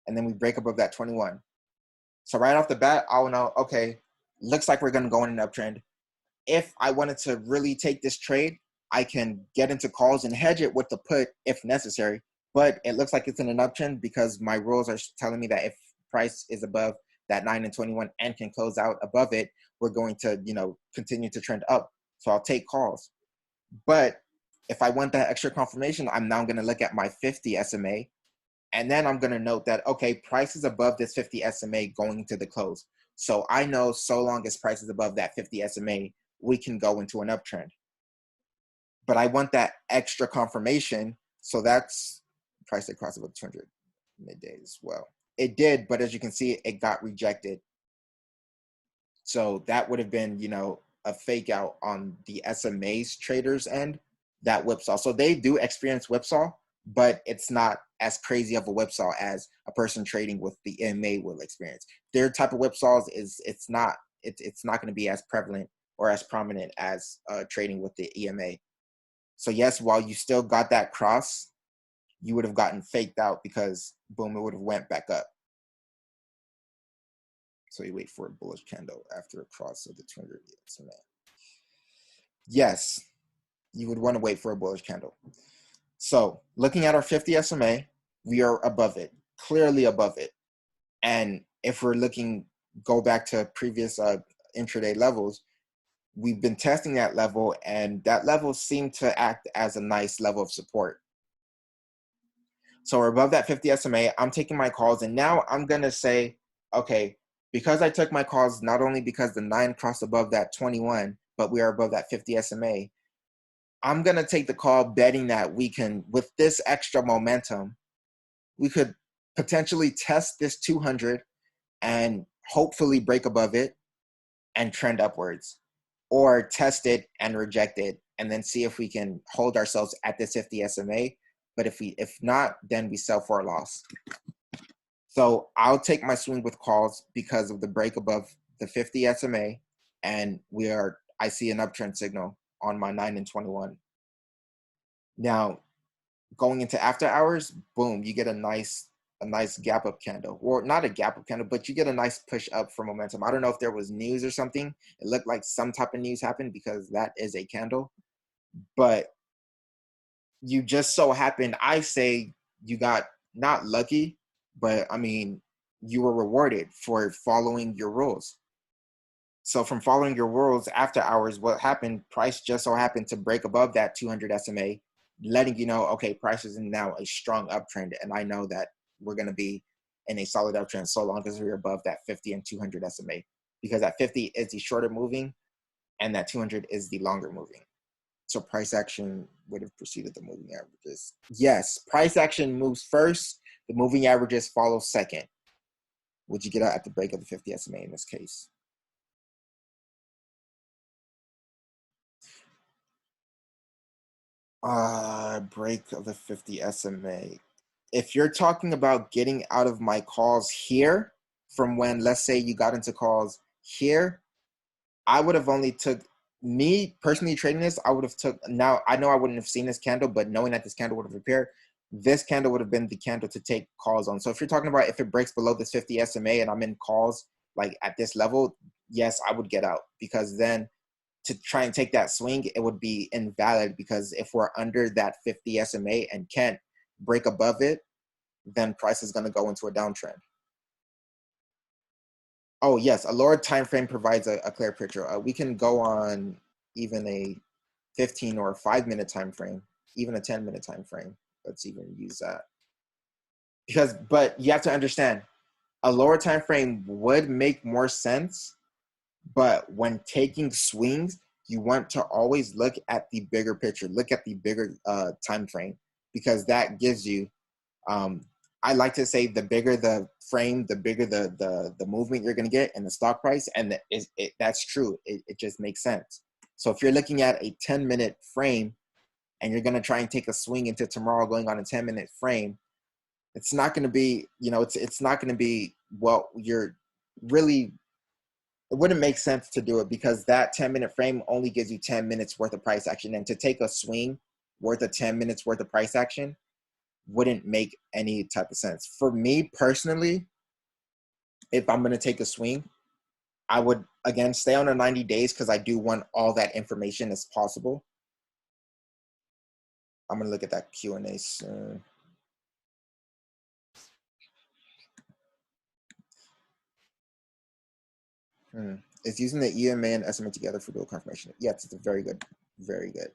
and then we break above that 21. So right off the bat, I'll know, okay, looks like we're going to go in an uptrend. If I wanted to really take this trade, I can get into calls and hedge it with the put if necessary. But it looks like it's in an uptrend because my rules are telling me that if price is above that 9 and 21 and can close out above it, we're going to, continue to trend up. So I'll take calls. But if I want that extra confirmation, I'm now going to look at my 50 SMA. And then I'm going to note that, okay, price is above this 50 SMA going into the close. So I know so long as price is above that 50 SMA, we can go into an uptrend. But I want that extra confirmation. So that's price that crossed above 200 midday as well. It did, but as you can see, it got rejected. So that would have been, a fake out on the SMA's traders end, that whipsaw. So they do experience whipsaw, but it's not as crazy of a whipsaw as a person trading with the EMA will experience. Their type of whipsaws it's not going to be as prevalent or as prominent as trading with the EMA. So yes, while you still got that cross, you would have gotten faked out because boom, it would have went back up. So you wait for a bullish candle after a cross of the 200 SMA. Yes, you would want to wait for a bullish candle. So looking at our 50 SMA, we are above it, clearly above it. And if we're go back to previous intraday levels, we've been testing that level, and that level seemed to act as a nice level of support. So we're above that 50 SMA. I'm taking my calls, and now I'm going to say, okay, because I took my calls, not only because the 9 crossed above that 21, but we are above that 50 SMA, I'm going to take the call betting that we can, with this extra momentum, we could potentially test this 200 and hopefully break above it and trend upwards, or test it and reject it and then see if we can hold ourselves at this 50 SMA. But if not, then we sell for a loss. So I'll take my swing with calls because of the break above the 50 SMA, and I see an uptrend signal on my 9 and 21. Now, going into after hours, boom, you get a nice gap up candle, or not a gap up candle, but you get a nice push up for momentum. I don't know if there was news or something. It looked like some type of news happened because that is a candle, but you just so happened, I say you got not lucky, but I mean, you were rewarded for following your rules. So from following your rules after hours, what happened, price just so happened to break above that 200 SMA, letting you know, okay, price is in now a strong uptrend. And I know that we're going to be in a solid uptrend so long as we're above that 50 and 200 SMA, because that 50 is the shorter moving and that 200 is the longer moving. So price action would have preceded the moving averages. Yes, price action moves first. The moving averages follow second. Would you get out at the break of the 50 SMA in this case? Break of the 50 SMA. If you're talking about getting out of my calls here from when, let's say you got into calls here, I would have only took, me personally trading this, I would have took, now I know I wouldn't have seen this candle, but knowing that this candle would have appeared, this candle would have been the candle to take calls on. So if you're talking about if it breaks below this 50 SMA and I'm in calls like at this level, yes, I would get out, because then to try and take that swing, it would be invalid, because if we're under that 50 SMA and can't break above it, then price is going to go into a downtrend. Oh yes, a lower time frame provides a clear picture. We can go on even a 15 or a 5-minute time frame, even a 10-minute time frame. Let's even use that. But you have to understand, a lower time frame would make more sense, but when taking swings, you want to always look at the bigger picture, look at the bigger time frame, because that gives you I like to say the bigger the frame, the bigger the movement you're going to get in the stock price. And that's true. It just makes sense. So if you're looking at a 10-minute frame and you're going to try and take a swing into tomorrow going on a 10-minute frame, it's not going to be, it's not going to be, well, you're really, it wouldn't make sense to do it because that 10-minute frame only gives you 10 minutes worth of price action. And to take a swing worth of 10 minutes worth of price action wouldn't make any type of sense. For me personally, if I'm going to take a swing, I would, again, stay on the 90 days because I do want all that information as possible. I'm going to look at that Q&A soon. Is using the EMA and SMA together for dual confirmation? Yes, it's a very good, very good.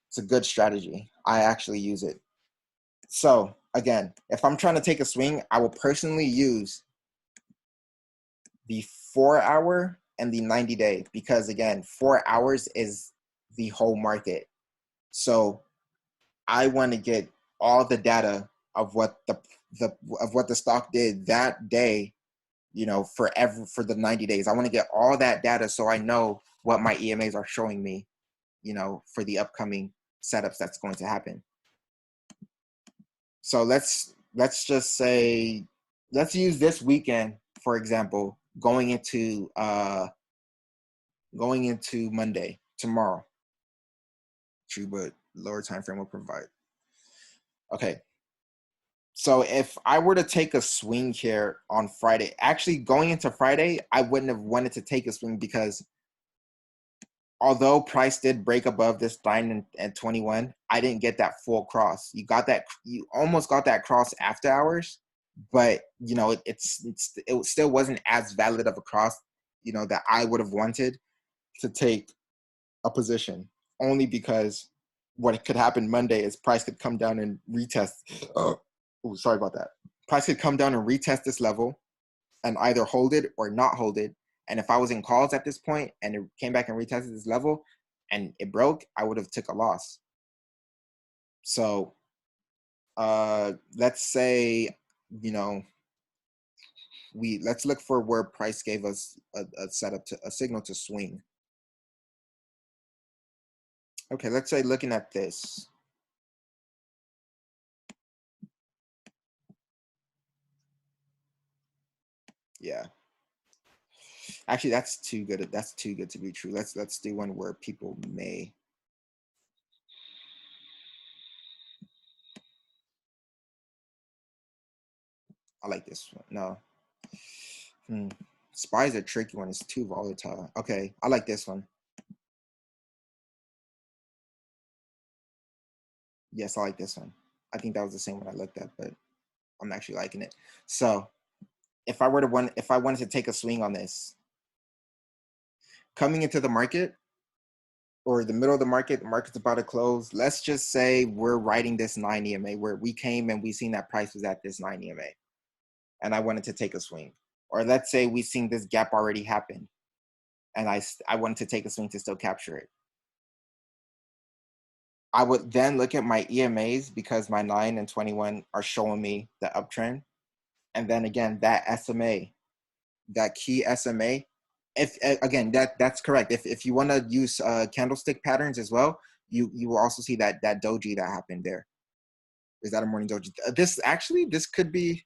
It's a good strategy. I actually use it. So again, if I'm trying to take a swing, I will personally use the 4-hour and the 90-day because again, 4 hours is the whole market. So I want to get all the data of what the stock did that day, for the 90 days. I want to get all that data so I know what my EMAs are showing me, for the upcoming setups that's going to happen. So let's just say, let's use this weekend, for example, going into Monday, tomorrow. True, but lower time frame will provide. Okay. So if I were to take a swing here on Friday, actually going into Friday, I wouldn't have wanted to take a swing because although price did break above this 9 and 21, I didn't get that full cross. You almost got that cross after hours, but it still wasn't as valid of a cross, that I would have wanted to take a position, only because what could happen Monday is price could come down and retest. Sorry about that. Price could come down and retest this level and either hold it or not hold it. And if I was in calls at this point and it came back and retested this level and it broke, I would have took a loss. So let's say, let's look for where price gave us a setup a signal to swing. Okay, let's say looking at this. Yeah. Actually, that's too good. That's too good to be true. Let's do one where people may. I like this one. No. SPY is a tricky one. It's too volatile. Okay, I like this one. Yes, I like this one. I think that was the same one I looked at, but I'm actually liking it. So if I wanted to take a swing on this, coming into the market or the middle of the market's about to close. Let's just say we're writing this 9 EMA where we came and we seen that price was at this 9 EMA and I wanted to take a swing. Or let's say we seen this gap already happen and I wanted to take a swing to still capture it. I would then look at my EMAs because my 9 and 21 are showing me the uptrend. And then again, that SMA, that key SMA, if again, that's correct. If you want to use candlestick patterns as well, you will also see that doji that happened there. Is that a morning doji? This could be,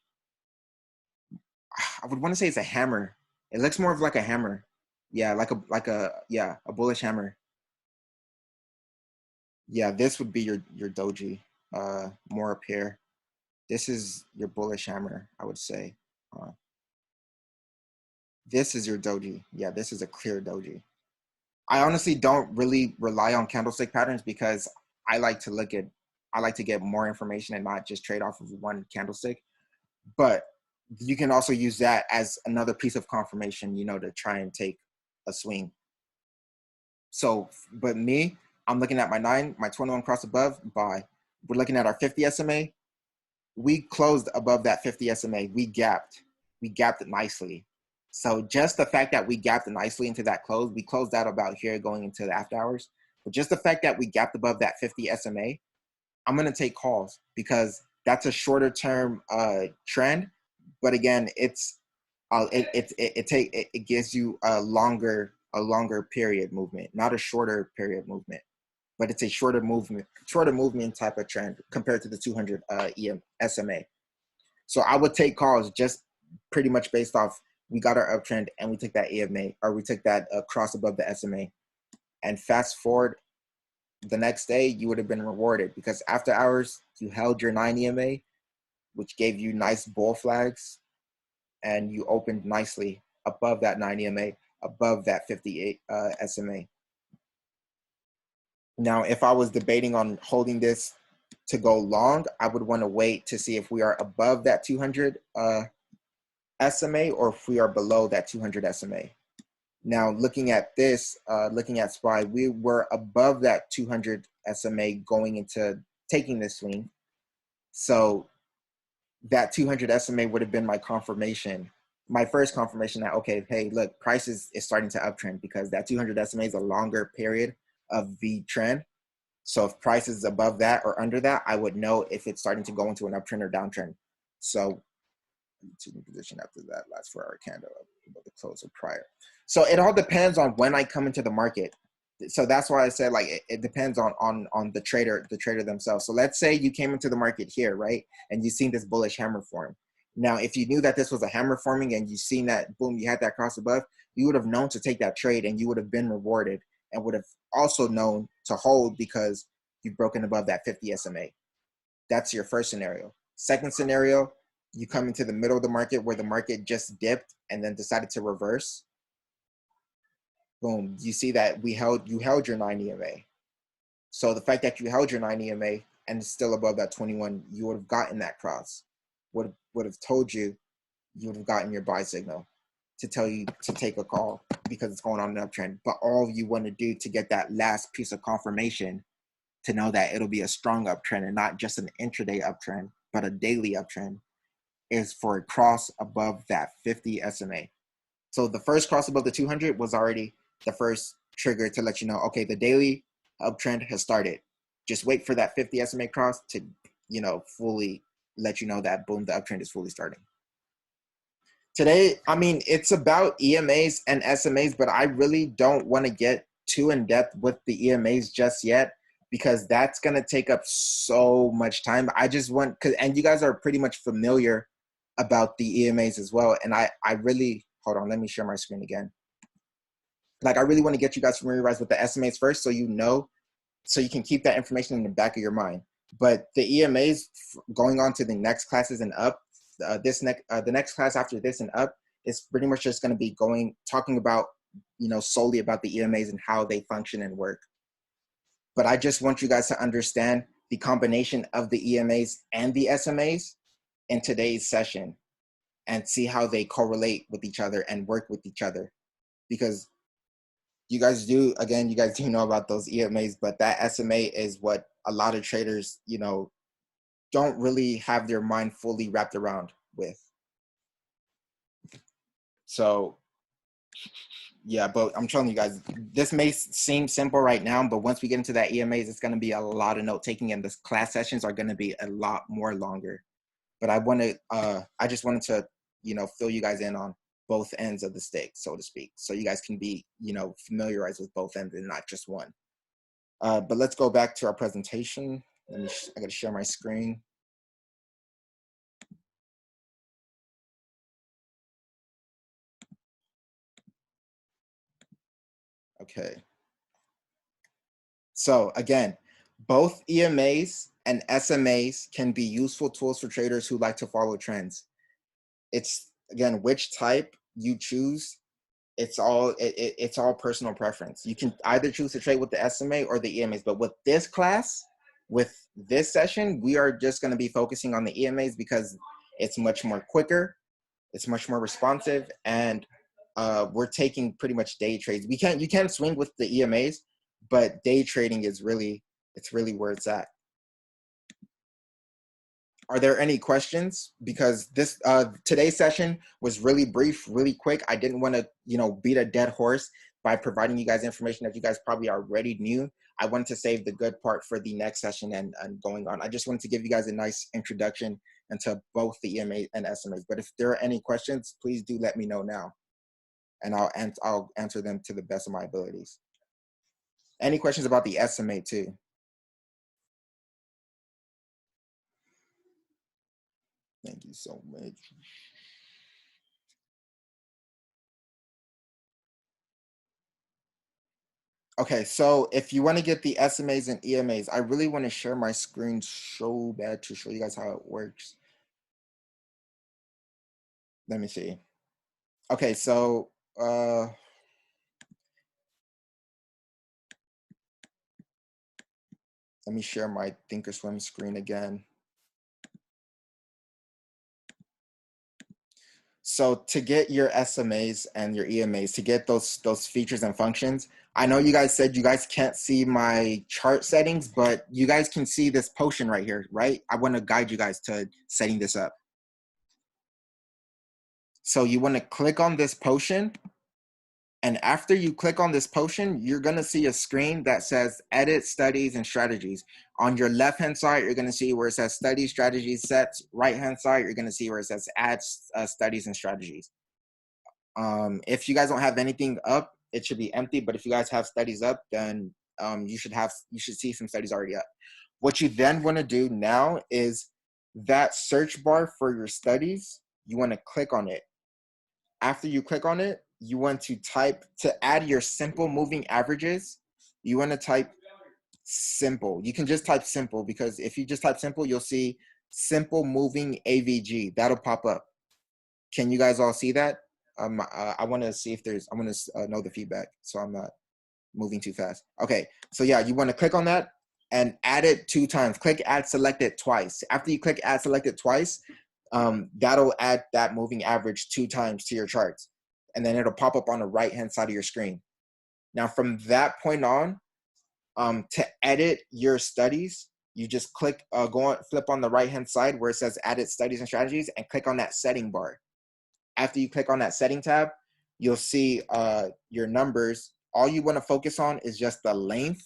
I would want to say it's a hammer. It looks more of like a hammer. Yeah, like a bullish hammer. Yeah, this would be your doji, more up here. This is your bullish hammer, I would say. This is your doji. Yeah, this is a clear doji. I honestly don't really rely on candlestick patterns because I like to get more information and not just trade off of one candlestick. But you can also use that as another piece of confirmation, to try and take a swing. So, but me, I'm looking at my 9, my 21 cross above, buy. We're looking at our 50 SMA. We closed above that 50 SMA. We gapped it nicely. So just the fact that we gapped it nicely into that close, we closed out about here going into the after hours. But just the fact that we gapped above that 50 SMA, I'm going to take calls because that's a shorter term trend, but again, it gives you a longer period movement, not a shorter period movement, but it's a shorter movement type of trend compared to the 200 SMA. So I would take calls just pretty much based off we got our uptrend and we took that EMA, or we took that cross above the SMA, and fast forward the next day, you would have been rewarded because after hours you held your 9 EMA, which gave you nice bull flags, and you opened nicely above that 9 EMA, above that 58 SMA. Now, if I was debating on holding this to go long, I would want to wait to see if we are above that 200 SMA or if we are below that 200 SMA. Now, looking at this, looking at SPY, we were above that 200 SMA going into taking this swing. So that 200 SMA would have been my confirmation, my first confirmation that, okay, hey, look, price is starting to uptrend, because that 200 SMA is a longer period of the trend. So if price is above that or under that, I would know if it's starting to go into an uptrend or downtrend. So continuing position after that last 4-hour candle above the close or prior. So it all depends on when I come into the market. So that's why I said, like, it depends on the trader themselves. So let's say you came into the market here, right, and you seen this bullish hammer form. Now, if you knew that this was a hammer forming and you seen that, boom, you had that cross above, you would have known to take that trade and you would have been rewarded, and would have also known to hold because you've broken above that 50 SMA. That's your first scenario. Second scenario, you come into the middle of the market where the market just dipped and then decided to reverse. Boom, you see that you held your 9 EMA. So the fact that you held your 9 EMA and still above that 21, you would have gotten that cross. Would have told you would have gotten your buy signal to tell you to take a call because it's going on an uptrend. But all you want to do to get that last piece of confirmation to know that it'll be a strong uptrend and not just an intraday uptrend, but a daily uptrend, is for a cross above that 50 SMA. So the first cross above the 200 was already the first trigger to let you know, okay, the daily uptrend has started. Just wait for that 50 SMA cross to, fully let you know that, boom, the uptrend is fully starting. Today, I mean, it's about EMAs and SMAs, but I really don't want to get too in depth with the EMAs just yet, because that's going to take up so much time. I just want, and you guys are pretty much familiar about the EMAs as well. And I really, hold on, let me share my screen again. Like, I really want to get you guys familiarized with the SMAs first, so so you can keep that information in the back of your mind. But the EMAs, going on to the next classes and up, the next class after this and up, is pretty much just going to be talking about, solely about the EMAs and how they function and work. But I just want you guys to understand the combination of the EMAs and the SMAs in today's session, and see how they correlate with each other and work with each other. Because you guys do know about those EMAs, but that SMA is what a lot of traders, don't really have their mind fully wrapped around with. So yeah, but I'm telling you guys, this may seem simple right now, but once we get into that EMAs, it's going to be a lot of note taking, and the class sessions are going to be a lot more longer. But I just wanted to, fill you guys in on both ends of the stick, so to speak, so you guys can be, familiarized with both ends and not just one. But let's go back to our presentation. I got to share my screen. Okay. So again, both EMAs and SMAs can be useful tools for traders who like to follow trends. It's, again, which type you choose, it's all personal preference. You can either choose to trade with the SMA or the EMAs, but with this class, with this session, we are just going to be focusing on the EMAs because it's much more quicker, it's much more responsive, and we're taking pretty much day trades. You can swing with the EMAs, but day trading is really where it's at. Are there any questions? Because this today's session was really brief, really quick. I didn't want to, beat a dead horse by providing you guys information that you guys probably already knew. I wanted to save the good part for the next session and going on. I just wanted to give you guys a nice introduction into both the EMA and SMAs. But if there are any questions, please do let me know now, and I'll answer them to the best of my abilities. Any questions about the SMA too? Thank you so much. Okay, so if you want to get the SMAs and EMAs, I really want to share my screen so bad to show you guys how it works. Let me see. Okay, so let me share my Thinkorswim screen again. So to get your SMAs and your EMAs, to get those features and functions, I know you guys said you guys can't see my chart settings, but you guys can see this potion right here, right? I want to guide you guys to setting this up. So you want to click on this potion, and after you click on this potion, you're going to see a screen that says Edit, Studies, and Strategies. On your left-hand side, you're going to see where it says Studies, Strategies, Sets. Right-hand side, you're going to see where it says Add, Studies, and Strategies. If you guys don't have anything up, it should be empty. But if you guys have studies up, then you should see some studies already up. What you then want to do now is that search bar for your studies, you want to click on it. After you click on it, you want to type, to add your simple moving averages, you want to type simple. You can just type simple, because if you just type simple, you'll see simple moving AVG. That'll pop up. Can you guys all see that? I want to see if I want to know the feedback, so I'm not moving too fast. Okay, so yeah, you want to click on that and add it 2 times. Click add selected twice. After you click add selected twice, that'll add that moving average 2 times to your charts, and then it'll pop up on the right hand side of your screen. Now from that point on, to edit your studies, you just click flip on the right hand side where it says Edit Studies and Strategies, and click on that setting bar. After you click on that setting tab, you'll see your numbers. All you want to focus on is just the length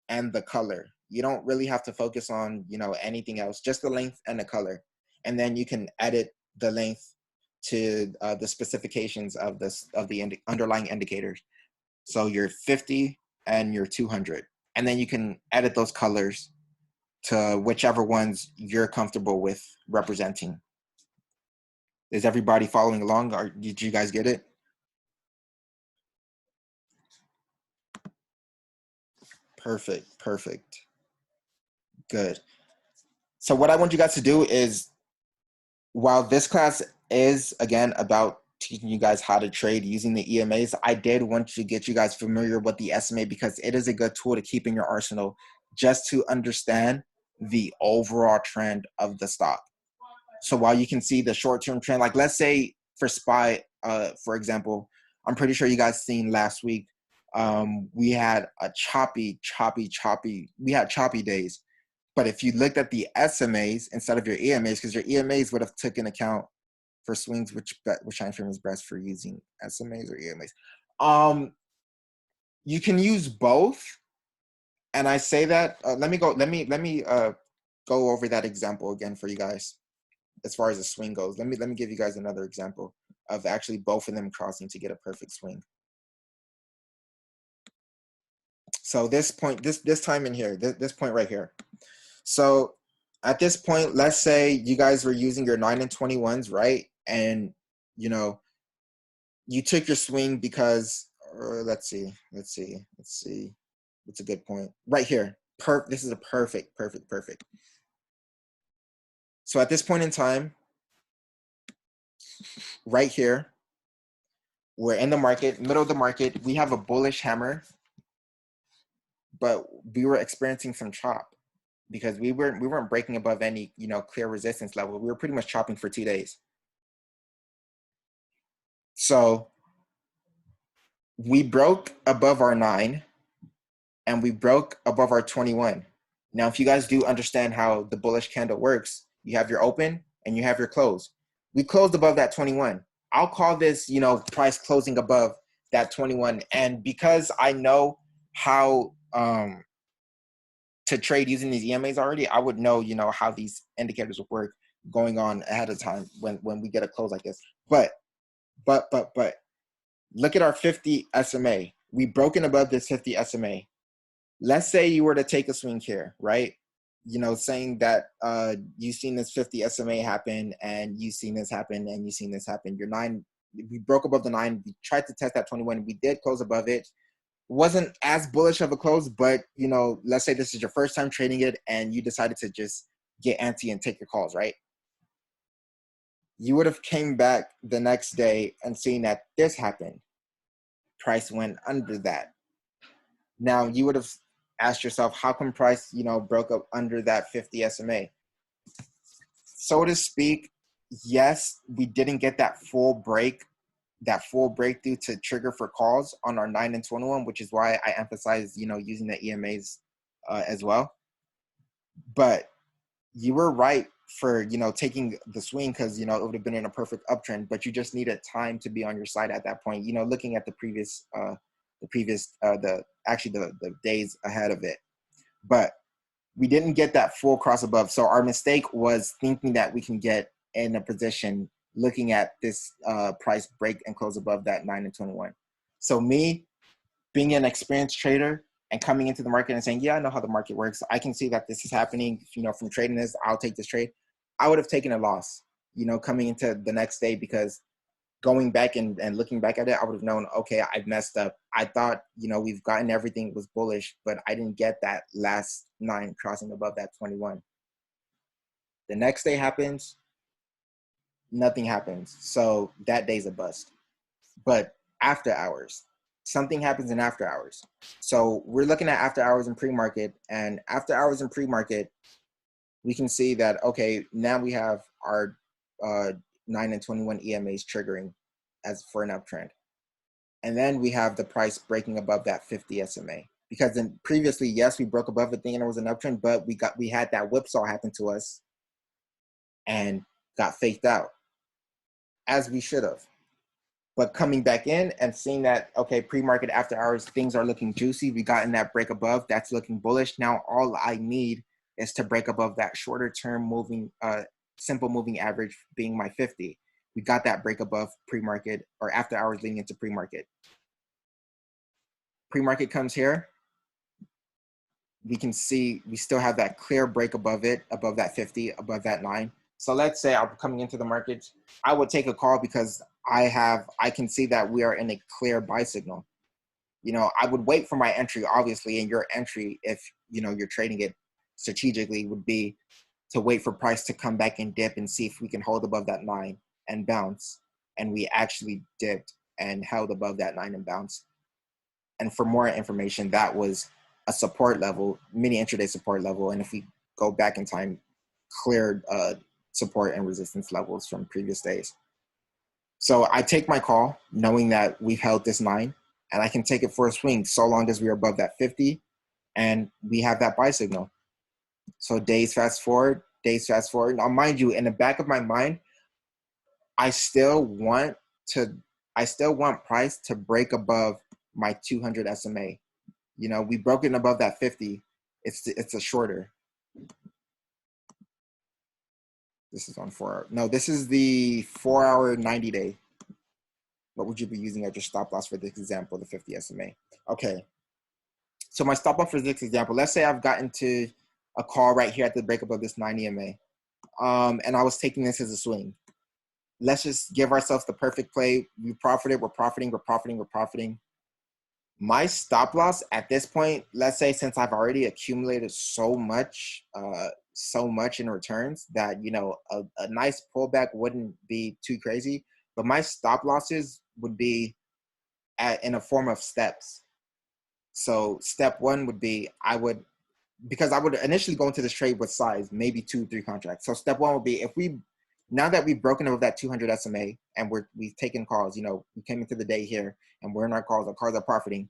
and the color. You don't really have to focus on, anything else, just the length and the color. And then you can edit the length to the specifications of the underlying indicators. So your 50 and your 200. And then you can edit those colors to whichever ones you're comfortable with representing. Is everybody following along, or did you guys get it? Perfect, perfect. Good. So what I want you guys to do is, while this class is, again, about teaching you guys how to trade using the EMAs, I did want to get you guys familiar with the SMA, because it is a good tool to keep in your arsenal just to understand the overall trend of the stock. So while you can see the short-term trend, like let's say for SPY, for example, I'm pretty sure you guys seen last week, we had a choppy days. But if you looked at the SMAs instead of your EMAs, because your EMAs would have taken account for swings, which time frame is best for using SMAs or EMAs. You can use both, and I say that. Let me go over that example again for you guys. As far as the swing goes, let me give you guys another example of actually both of them crossing to get a perfect swing. So this point, this time in here, this point right here. So at this point, let's say you guys were using your 9 and 21s, right? And you took your swing because let's see. What's a good point right here? This is a perfect. So at this point in time, right here, we're in the market, middle of the market. We have a bullish hammer, but we were experiencing some chop because we weren't breaking above any clear resistance level. We were pretty much chopping for 2 days. So we broke above our 9 and we broke above our 21. Now, if you guys do understand how the bullish candle works, you have your open and you have your close. We closed above that 21. I'll call this, price closing above that 21. And because I know how to trade using these EMAs already, I would know, you know, how these indicators would work going on ahead of time when we get a close like this. But look at our 50 SMA. We broken above this 50 SMA. Let's say you were to take a swing here, right? You know, saying that you've seen this 50 SMA happen, and you've seen this happen, and you've seen this happen. Your 9, we broke above the 9. We tried to test that 21. We did close above it. Wasn't as bullish of a close, but, you know, let's say this is your first time trading it, and you decided to just get antsy and take your calls, right? You would have came back the next day and seen that this happened. Price went under that. Now you would have asked yourself, how come price, you know, broke up under that 50 SMA? So to speak, yes, we didn't get that full breakthrough to trigger for calls on our 9 and 21, which is why I emphasize, you know, using the EMAs as well. But you were right for, you know, taking the swing, because, you know, it would have been in a perfect uptrend, but you just needed time to be on your side at that point, you know, looking at the days ahead of it. But we didn't get that full cross above. So our mistake was thinking that we can get in a position looking at this price break and close above that 9 and 21. So me being an experienced trader and coming into the market and saying, yeah, I know how the market works. I can see that this is happening, you know, from trading this, I'll take this trade. I would have taken a loss, you know, coming into the next day, because going back and looking back at it, I would have known, okay, I've messed up. I thought, you know, we've gotten everything was bullish, but I didn't get that last 9 crossing above that 21. The next day happens, nothing happens. So that day's a bust. But after hours, something happens in after hours. So we're looking at after hours in pre-market, and after hours in pre-market, we can see that, okay, now we have our 9 and 21 EMAs triggering as for an uptrend. And then we have the price breaking above that 50 SMA. Because then previously, yes, we broke above it thinking it was an uptrend, but we had that whipsaw happen to us and got faked out, as we should have. But coming back in and seeing that, okay, pre-market after hours, things are looking juicy. We got in that break above, that's looking bullish. Now all I need is to break above that shorter term moving, simple moving average being my 50. We got that break above pre-market or after hours leading into pre-market. Pre-market comes here. We can see we still have that clear break above it, above that 50, above that 9. So let's say I'm coming into the market, I would take a call because I can see that we are in a clear buy signal. You know, I would wait for my entry, obviously, and your entry, if, you know, you're trading it strategically, would be to wait for price to come back and dip and see if we can hold above that 9 and bounce. And we actually dipped and held above that 9 and bounced. And for more information, that was a support level, mini intraday support level. And if we go back in time, cleared support and resistance levels from previous days. So I take my call knowing that we've held this 9, and I can take it for a swing so long as we're above that 50 and we have that buy signal. So days fast forward. Now, mind you, in the back of my mind, I still want price to break above my 200 SMA. You know, we broke it above that 50. It's a shorter. This is on 4 hour. No, this is the 4 hour 90 day. What would you be using as your stop loss for this example, the 50 SMA? Okay. So my stop loss for this example, let's say I've gotten to a call right here at the breakup of this 9 EMA. And I was taking this as a swing. Let's just give ourselves the perfect play. We profited, we're profiting. My stop loss at this point, let's say, since I've already accumulated so much in returns that, you know, a nice pullback wouldn't be too crazy, but my stop losses would be in a form of steps. So step 1 would be because I would initially go into this trade with size, maybe 2-3 contracts. So step 1 would be, now that we've broken over that 200 SMA and we've taken calls, you know, we came into the day here and we're in our cars are profiting.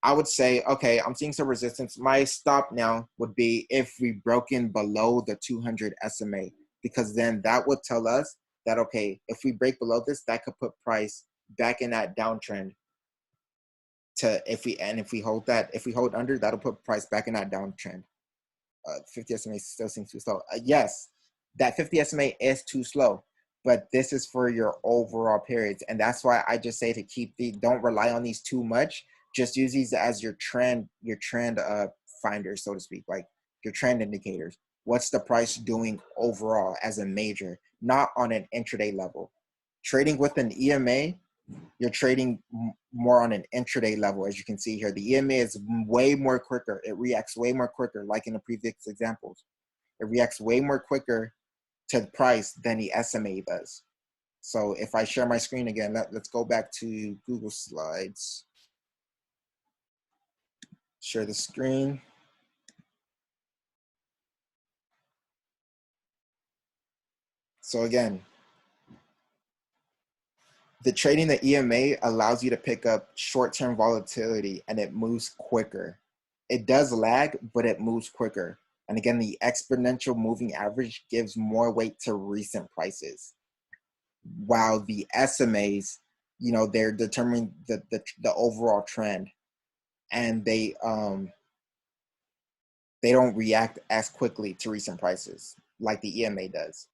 I would say, okay, I'm seeing some resistance. My stop now would be if we've broken below the 200 SMA, because then that would tell us that, okay, if we break below this, that could put price back in that downtrend. If we hold under, that'll put price back in that downtrend. 50 SMA still seems too slow. Yes, that 50 SMA is too slow, but this is for your overall periods. And that's why I just say to keep don't rely on these too much. Just use these as your trend finders, so to speak, like your trend indicators. What's the price doing overall as a major, not on an intraday level. Trading with an EMA, you're trading more on an intraday level. As you can see here, the EMA is way more quicker. It reacts way more quicker, like in the previous examples. It reacts way more quicker to the price than the SMA does. So if I share my screen again, let's go back to Google Slides. Share the screen. So again, the trading the EMA allows you to pick up short-term volatility, and it moves quicker. It does lag, but it moves quicker. And again, the exponential moving average gives more weight to recent prices, while the SMAs, they're determining the overall trend, and they don't react as quickly to recent prices like the EMA does.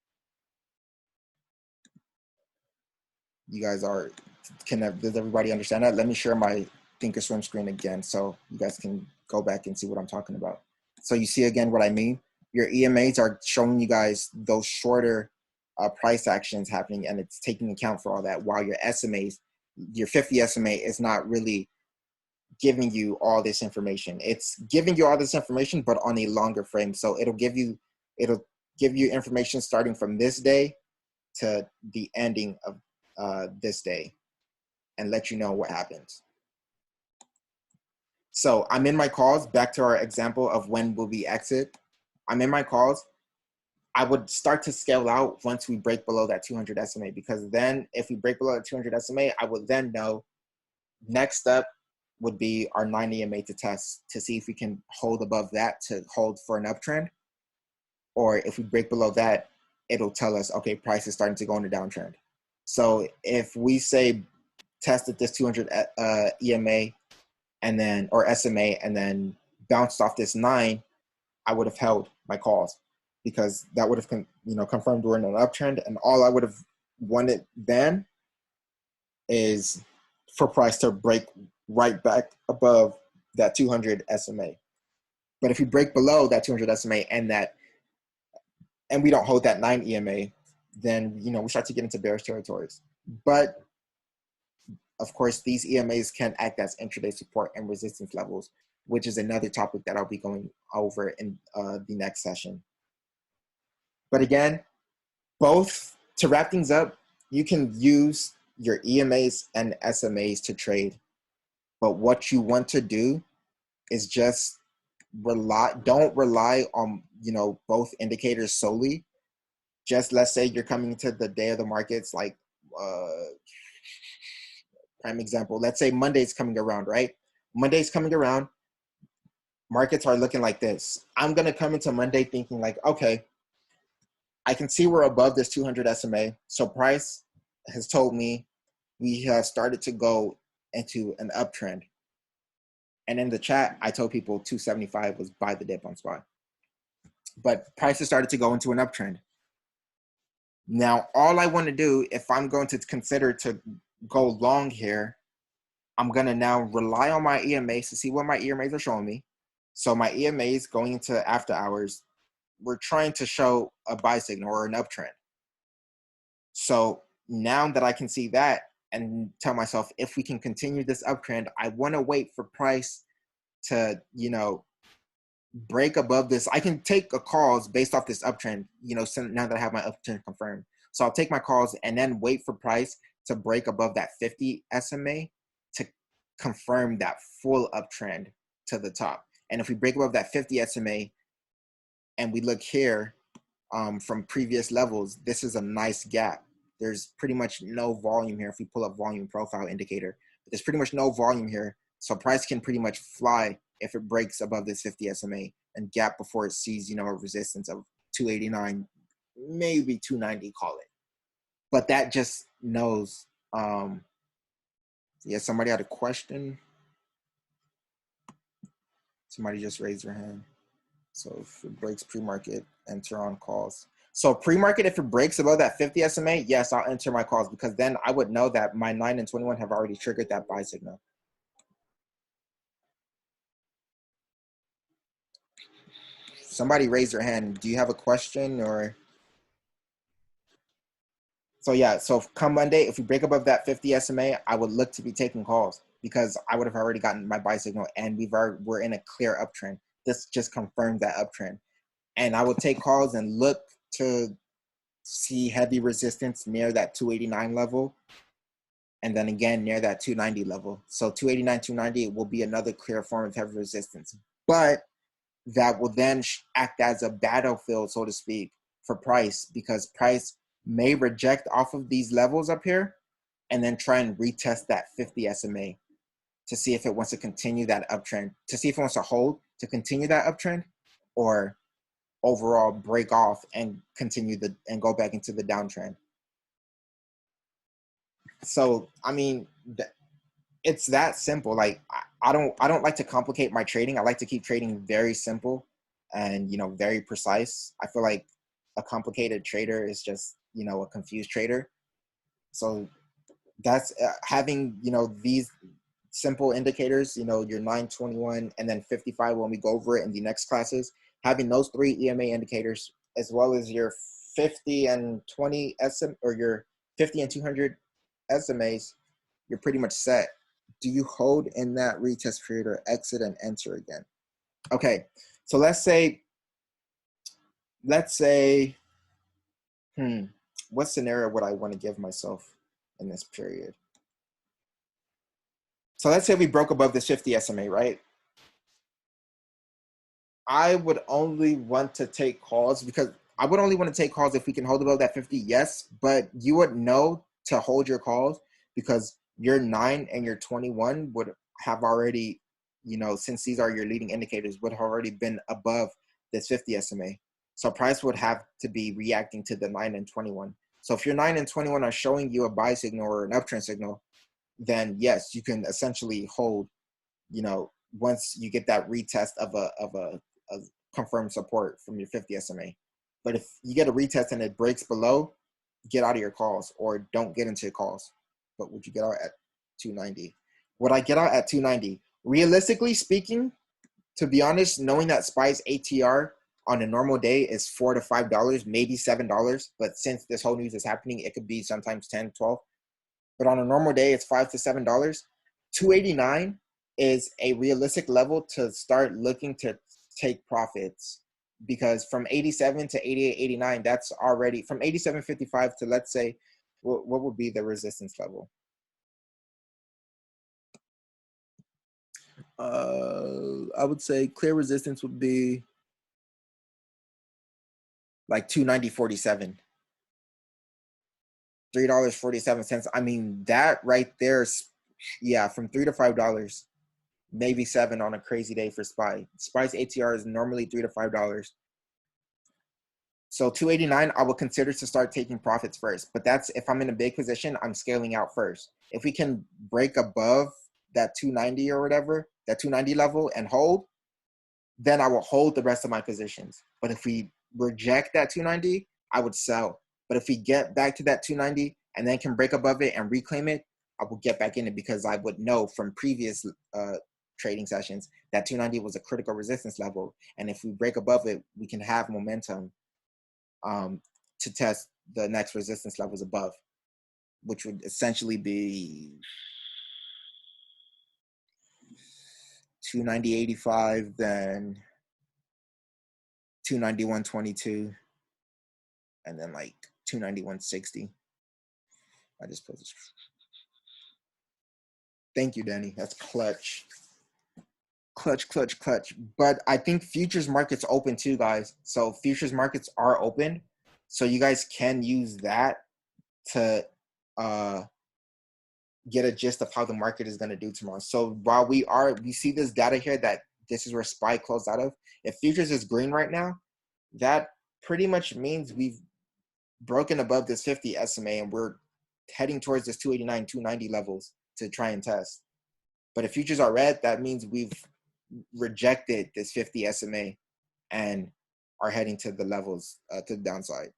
You guys does everybody understand that? Let me share my Thinkorswim screen again so you guys can go back and see what I'm talking about. So you see again what I mean? Your EMAs are showing you guys those shorter price actions happening, and it's taking account for all that, while your SMAs, your 50 SMA is not really giving you all this information. It's giving you all this information, but on a longer frame. So it'll give you information starting from this day to the ending of this day, and let you know what happens. So I'm in my calls, back to our example of when will we exit. I'm in my calls. I would start to scale out once we break below that 200 SMA, because then if we break below that 200 SMA, I would then know next step would be our 9 EMA to test to see if we can hold above that to hold for an uptrend. Or if we break below that, it'll tell us, okay, price is starting to go in a downtrend. So if we say tested this 200 EMA and then, or SMA, and then bounced off this 9, I would have held my calls, because that would have confirmed we're in an uptrend, and all I would have wanted then is for price to break right back above that 200 SMA. But if we break below that 200 SMA and we don't hold that 9 EMA, then we start to get into bearish territories. But of course, these EMAs can act as intraday support and resistance levels, which is another topic that I'll be going over in the next session. But again, both, to wrap things up, you can use your EMAs and SMAs to trade. But what you want to do is just don't rely on, both indicators solely. Just let's say you're coming to the day of the markets, like prime example, let's say Monday's coming around, right? Monday's coming around, markets are looking like this. I'm going to come into Monday thinking like, okay, I can see we're above this 200 SMA. So price has told me we have started to go into an uptrend. And in the chat, I told people 275 was buy the dip on spot. But prices started to go into an uptrend. Now, all I want to do, if I'm going to consider to go long here, I'm going to now rely on my EMAs to see what my EMAs are showing me. So my EMAs going into after hours, we're trying to show a buy signal or an uptrend. So now that I can see that and tell myself, if we can continue this uptrend, I want to wait for price to, break above this. I can take a calls based off this uptrend, now that I have my uptrend confirmed. So I'll take my calls and then wait for price to break above that 50 SMA to confirm that full uptrend to the top. And if we break above that 50 SMA and we look here from previous levels, this is a nice gap. There's pretty much no volume here. If we pull up volume profile indicator, but there's pretty much no volume here. So price can pretty much fly if it breaks above this 50 SMA and gap before it sees, a resistance of 289, maybe 290, call it. But that just knows. Yeah, somebody had a question. Somebody just raised their hand. So if it breaks pre-market, enter on calls. So pre-market, if it breaks above that 50 SMA, yes, I'll enter my calls because then I would know that my 9 and 21 have already triggered that buy signal. Somebody raise their hand. Do you have a question or? So yeah, so come Monday, if we break above that 50 SMA, I would look to be taking calls because I would have already gotten my buy signal and we're in a clear uptrend. This just confirmed that uptrend. And I would take calls and look to see heavy resistance near that 289 level. And then again, near that 290 level. So 289, 290 will be another clear form of heavy resistance. But that will then act as a battlefield, so to speak, for price because price may reject off of these levels up here and then try and retest that 50 SMA to see if it wants to continue that uptrend, to see if it wants to hold to continue that uptrend or overall break off and continue and go back into the downtrend. So, I mean, it's that simple. Like I don't like to complicate my trading. I like to keep trading very simple and, very precise. I feel like a complicated trader is just, a confused trader. So that's having, these simple indicators, your 921 and then 55 when we go over it in the next classes, having those 3 EMA indicators as well as your 50 and 20 SM or your 50 and 200 SMAs, you're pretty much set. Do you hold in that retest period or exit and enter again? Okay, so let's say, what scenario would I want to give myself in this period? So let's say we broke above the 50 SMA, right? I would only want to take calls because I would only want to take calls if we can hold above that 50, yes, but you would know to hold your calls because your 9 and your 21 would have already, since these are your leading indicators, would have already been above this 50 SMA. So price would have to be reacting to the 9 and 21. So if your 9 and 21 are showing you a buy signal or an uptrend signal, then yes, you can essentially hold, once you get that retest of a confirmed support from your 50 SMA. But if you get a retest and it breaks below, get out of your calls or don't get into your calls. But would you get out at 290? Would I get out at 290? Realistically speaking, to be honest, knowing that SPY's ATR on a normal day is $4 to $5, maybe $7. But since this whole news is happening, it could be sometimes 10, 12. But on a normal day, it's $5 to $7. 289 is a realistic level to start looking to take profits because from 87 to 88, 89, that's already from 87.55 to, let's say, what would be the resistance level? I would say clear resistance would be like 290.47. $3.47. I mean, that right there, yeah, from $3 to $5. Maybe $7 on a crazy day for SPY. SPY's ATR is normally $3 to $5. So 289, I will consider to start taking profits first. But that's if I'm in a big position, I'm scaling out first. If we can break above that 290 or whatever, that 290 level and hold, then I will hold the rest of my positions. But if we reject that 290, I would sell. But if we get back to that 290 and then can break above it and reclaim it, I will get back in it because I would know from previous trading sessions that 290 was a critical resistance level. And if we break above it, we can have momentum to test the next resistance levels above, which would essentially be 290.85, then 291.22, and then like 291.60. I just put this. Thank you, Danny. That's clutch. Clutch. But I think futures markets open too, guys. So futures markets are open. So you guys can use that to get a gist of how the market is going to do tomorrow. So while we see this data here that this is where SPY closed out of. If futures is green right now, that pretty much means we've broken above this 50 SMA and we're heading towards this 289, 290 levels to try and test. But if futures are red, that means we've rejected this 50 SMA and are heading to the levels to the downside.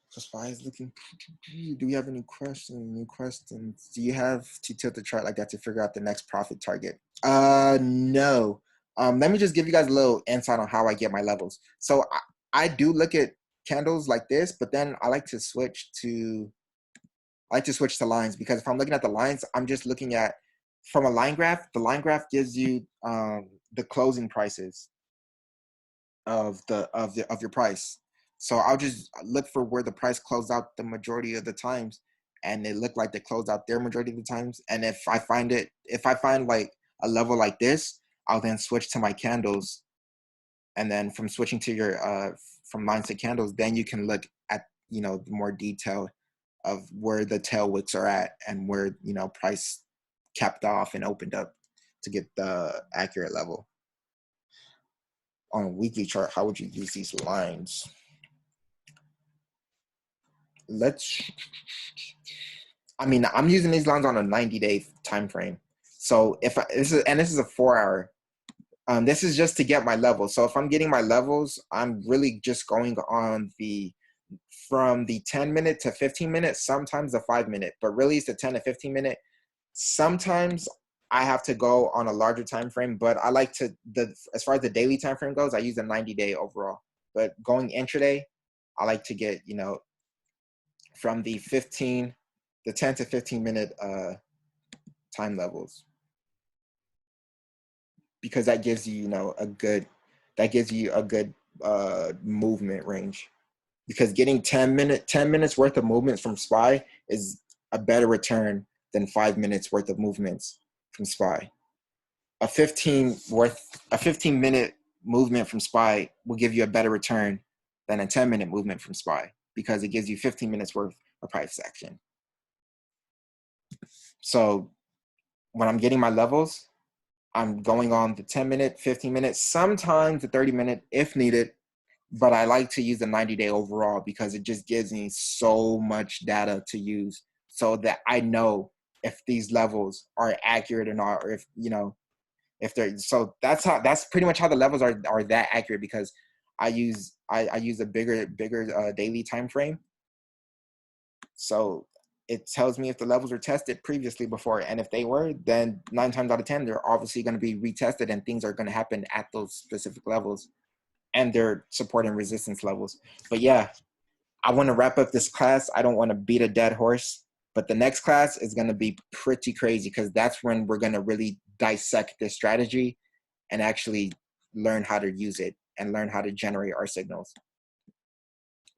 So SPY is looking. Do we have any questions? Do you have to tilt the chart like that to figure out the next profit target? No. Let me just give you guys a little insight on how I get my levels. So I do look at candles like this, but then I like to switch to lines, because if I'm looking at the lines, I'm just looking at from a line graph. The line graph gives you the closing prices of your price. So I'll just look for where the price closed out the majority of the times, and it looked like they closed out there majority of the times. And if I find like a level like this, I'll then switch to my candles. And then from switching to your from lines to candles, then you can look at more detail of where the tail wicks are at and where price capped off and opened up to get the accurate level. On a weekly chart, how would you use these lines? I'm using these lines on a 90-day time frame. So this is a 4-hour. This is just to get my levels. So if I'm getting my levels, I'm really just going on from the 10-minute to 15-minute, sometimes the 5-minute, but really it's the 10 to 15-minute. Sometimes I have to go on a larger time frame, but I like to as far as the daily time frame goes, I use a 90-day overall. But going intraday, I like to get from the 10 to 15-minute time levels, because that gives you a good movement range. Because getting 10 minutes worth of movements from SPY is a better return than 5 minutes worth of movements from SPY. A 15-minute movement from SPY will give you a better return than a 10-minute movement from SPY, because it gives you 15 minutes worth of price action. So when I'm getting my levels, I'm going on the 10-minute, 15-minute, sometimes the 30-minute if needed, but I like to use the 90-day overall because it just gives me so much data to use, so that I know if these levels are accurate or not, or if they're. So that's pretty much how the levels are that accurate, because I use a bigger daily time frame. So it tells me if the levels were tested previously before, and if they were, then 9 times out of 10 they're obviously going to be retested, and things are going to happen at those specific levels and their support and resistance levels. But yeah, I want to wrap up this class. I don't want to beat a dead horse, but the next class is going to be pretty crazy, because that's when we're going to really dissect this strategy and actually learn how to use it and learn how to generate our signals.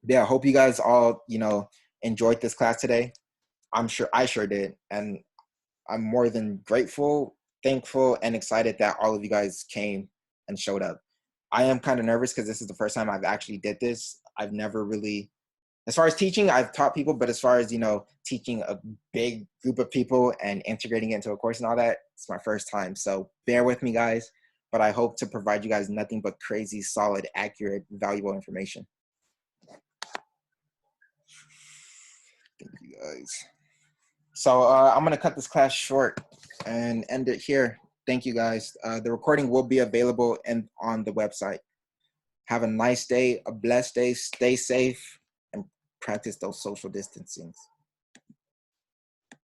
Yeah, I hope you guys all enjoyed this class today. I'm sure I sure did, and I'm more than grateful, thankful, and excited that all of you guys came and showed up. I am kind of nervous because this is the first time I've actually did this. I've never really, as far as teaching, I've taught people, but as far as teaching a big group of people and integrating it into a course and all that, it's my first time. So bear with me, guys, but I hope to provide you guys nothing but crazy, solid, accurate, valuable information. Thank you, guys. So I'm going to cut this class short and end it here. Thank you, guys. The recording will be available on the website. Have a nice day, a blessed day, stay safe, and practice those social distancings.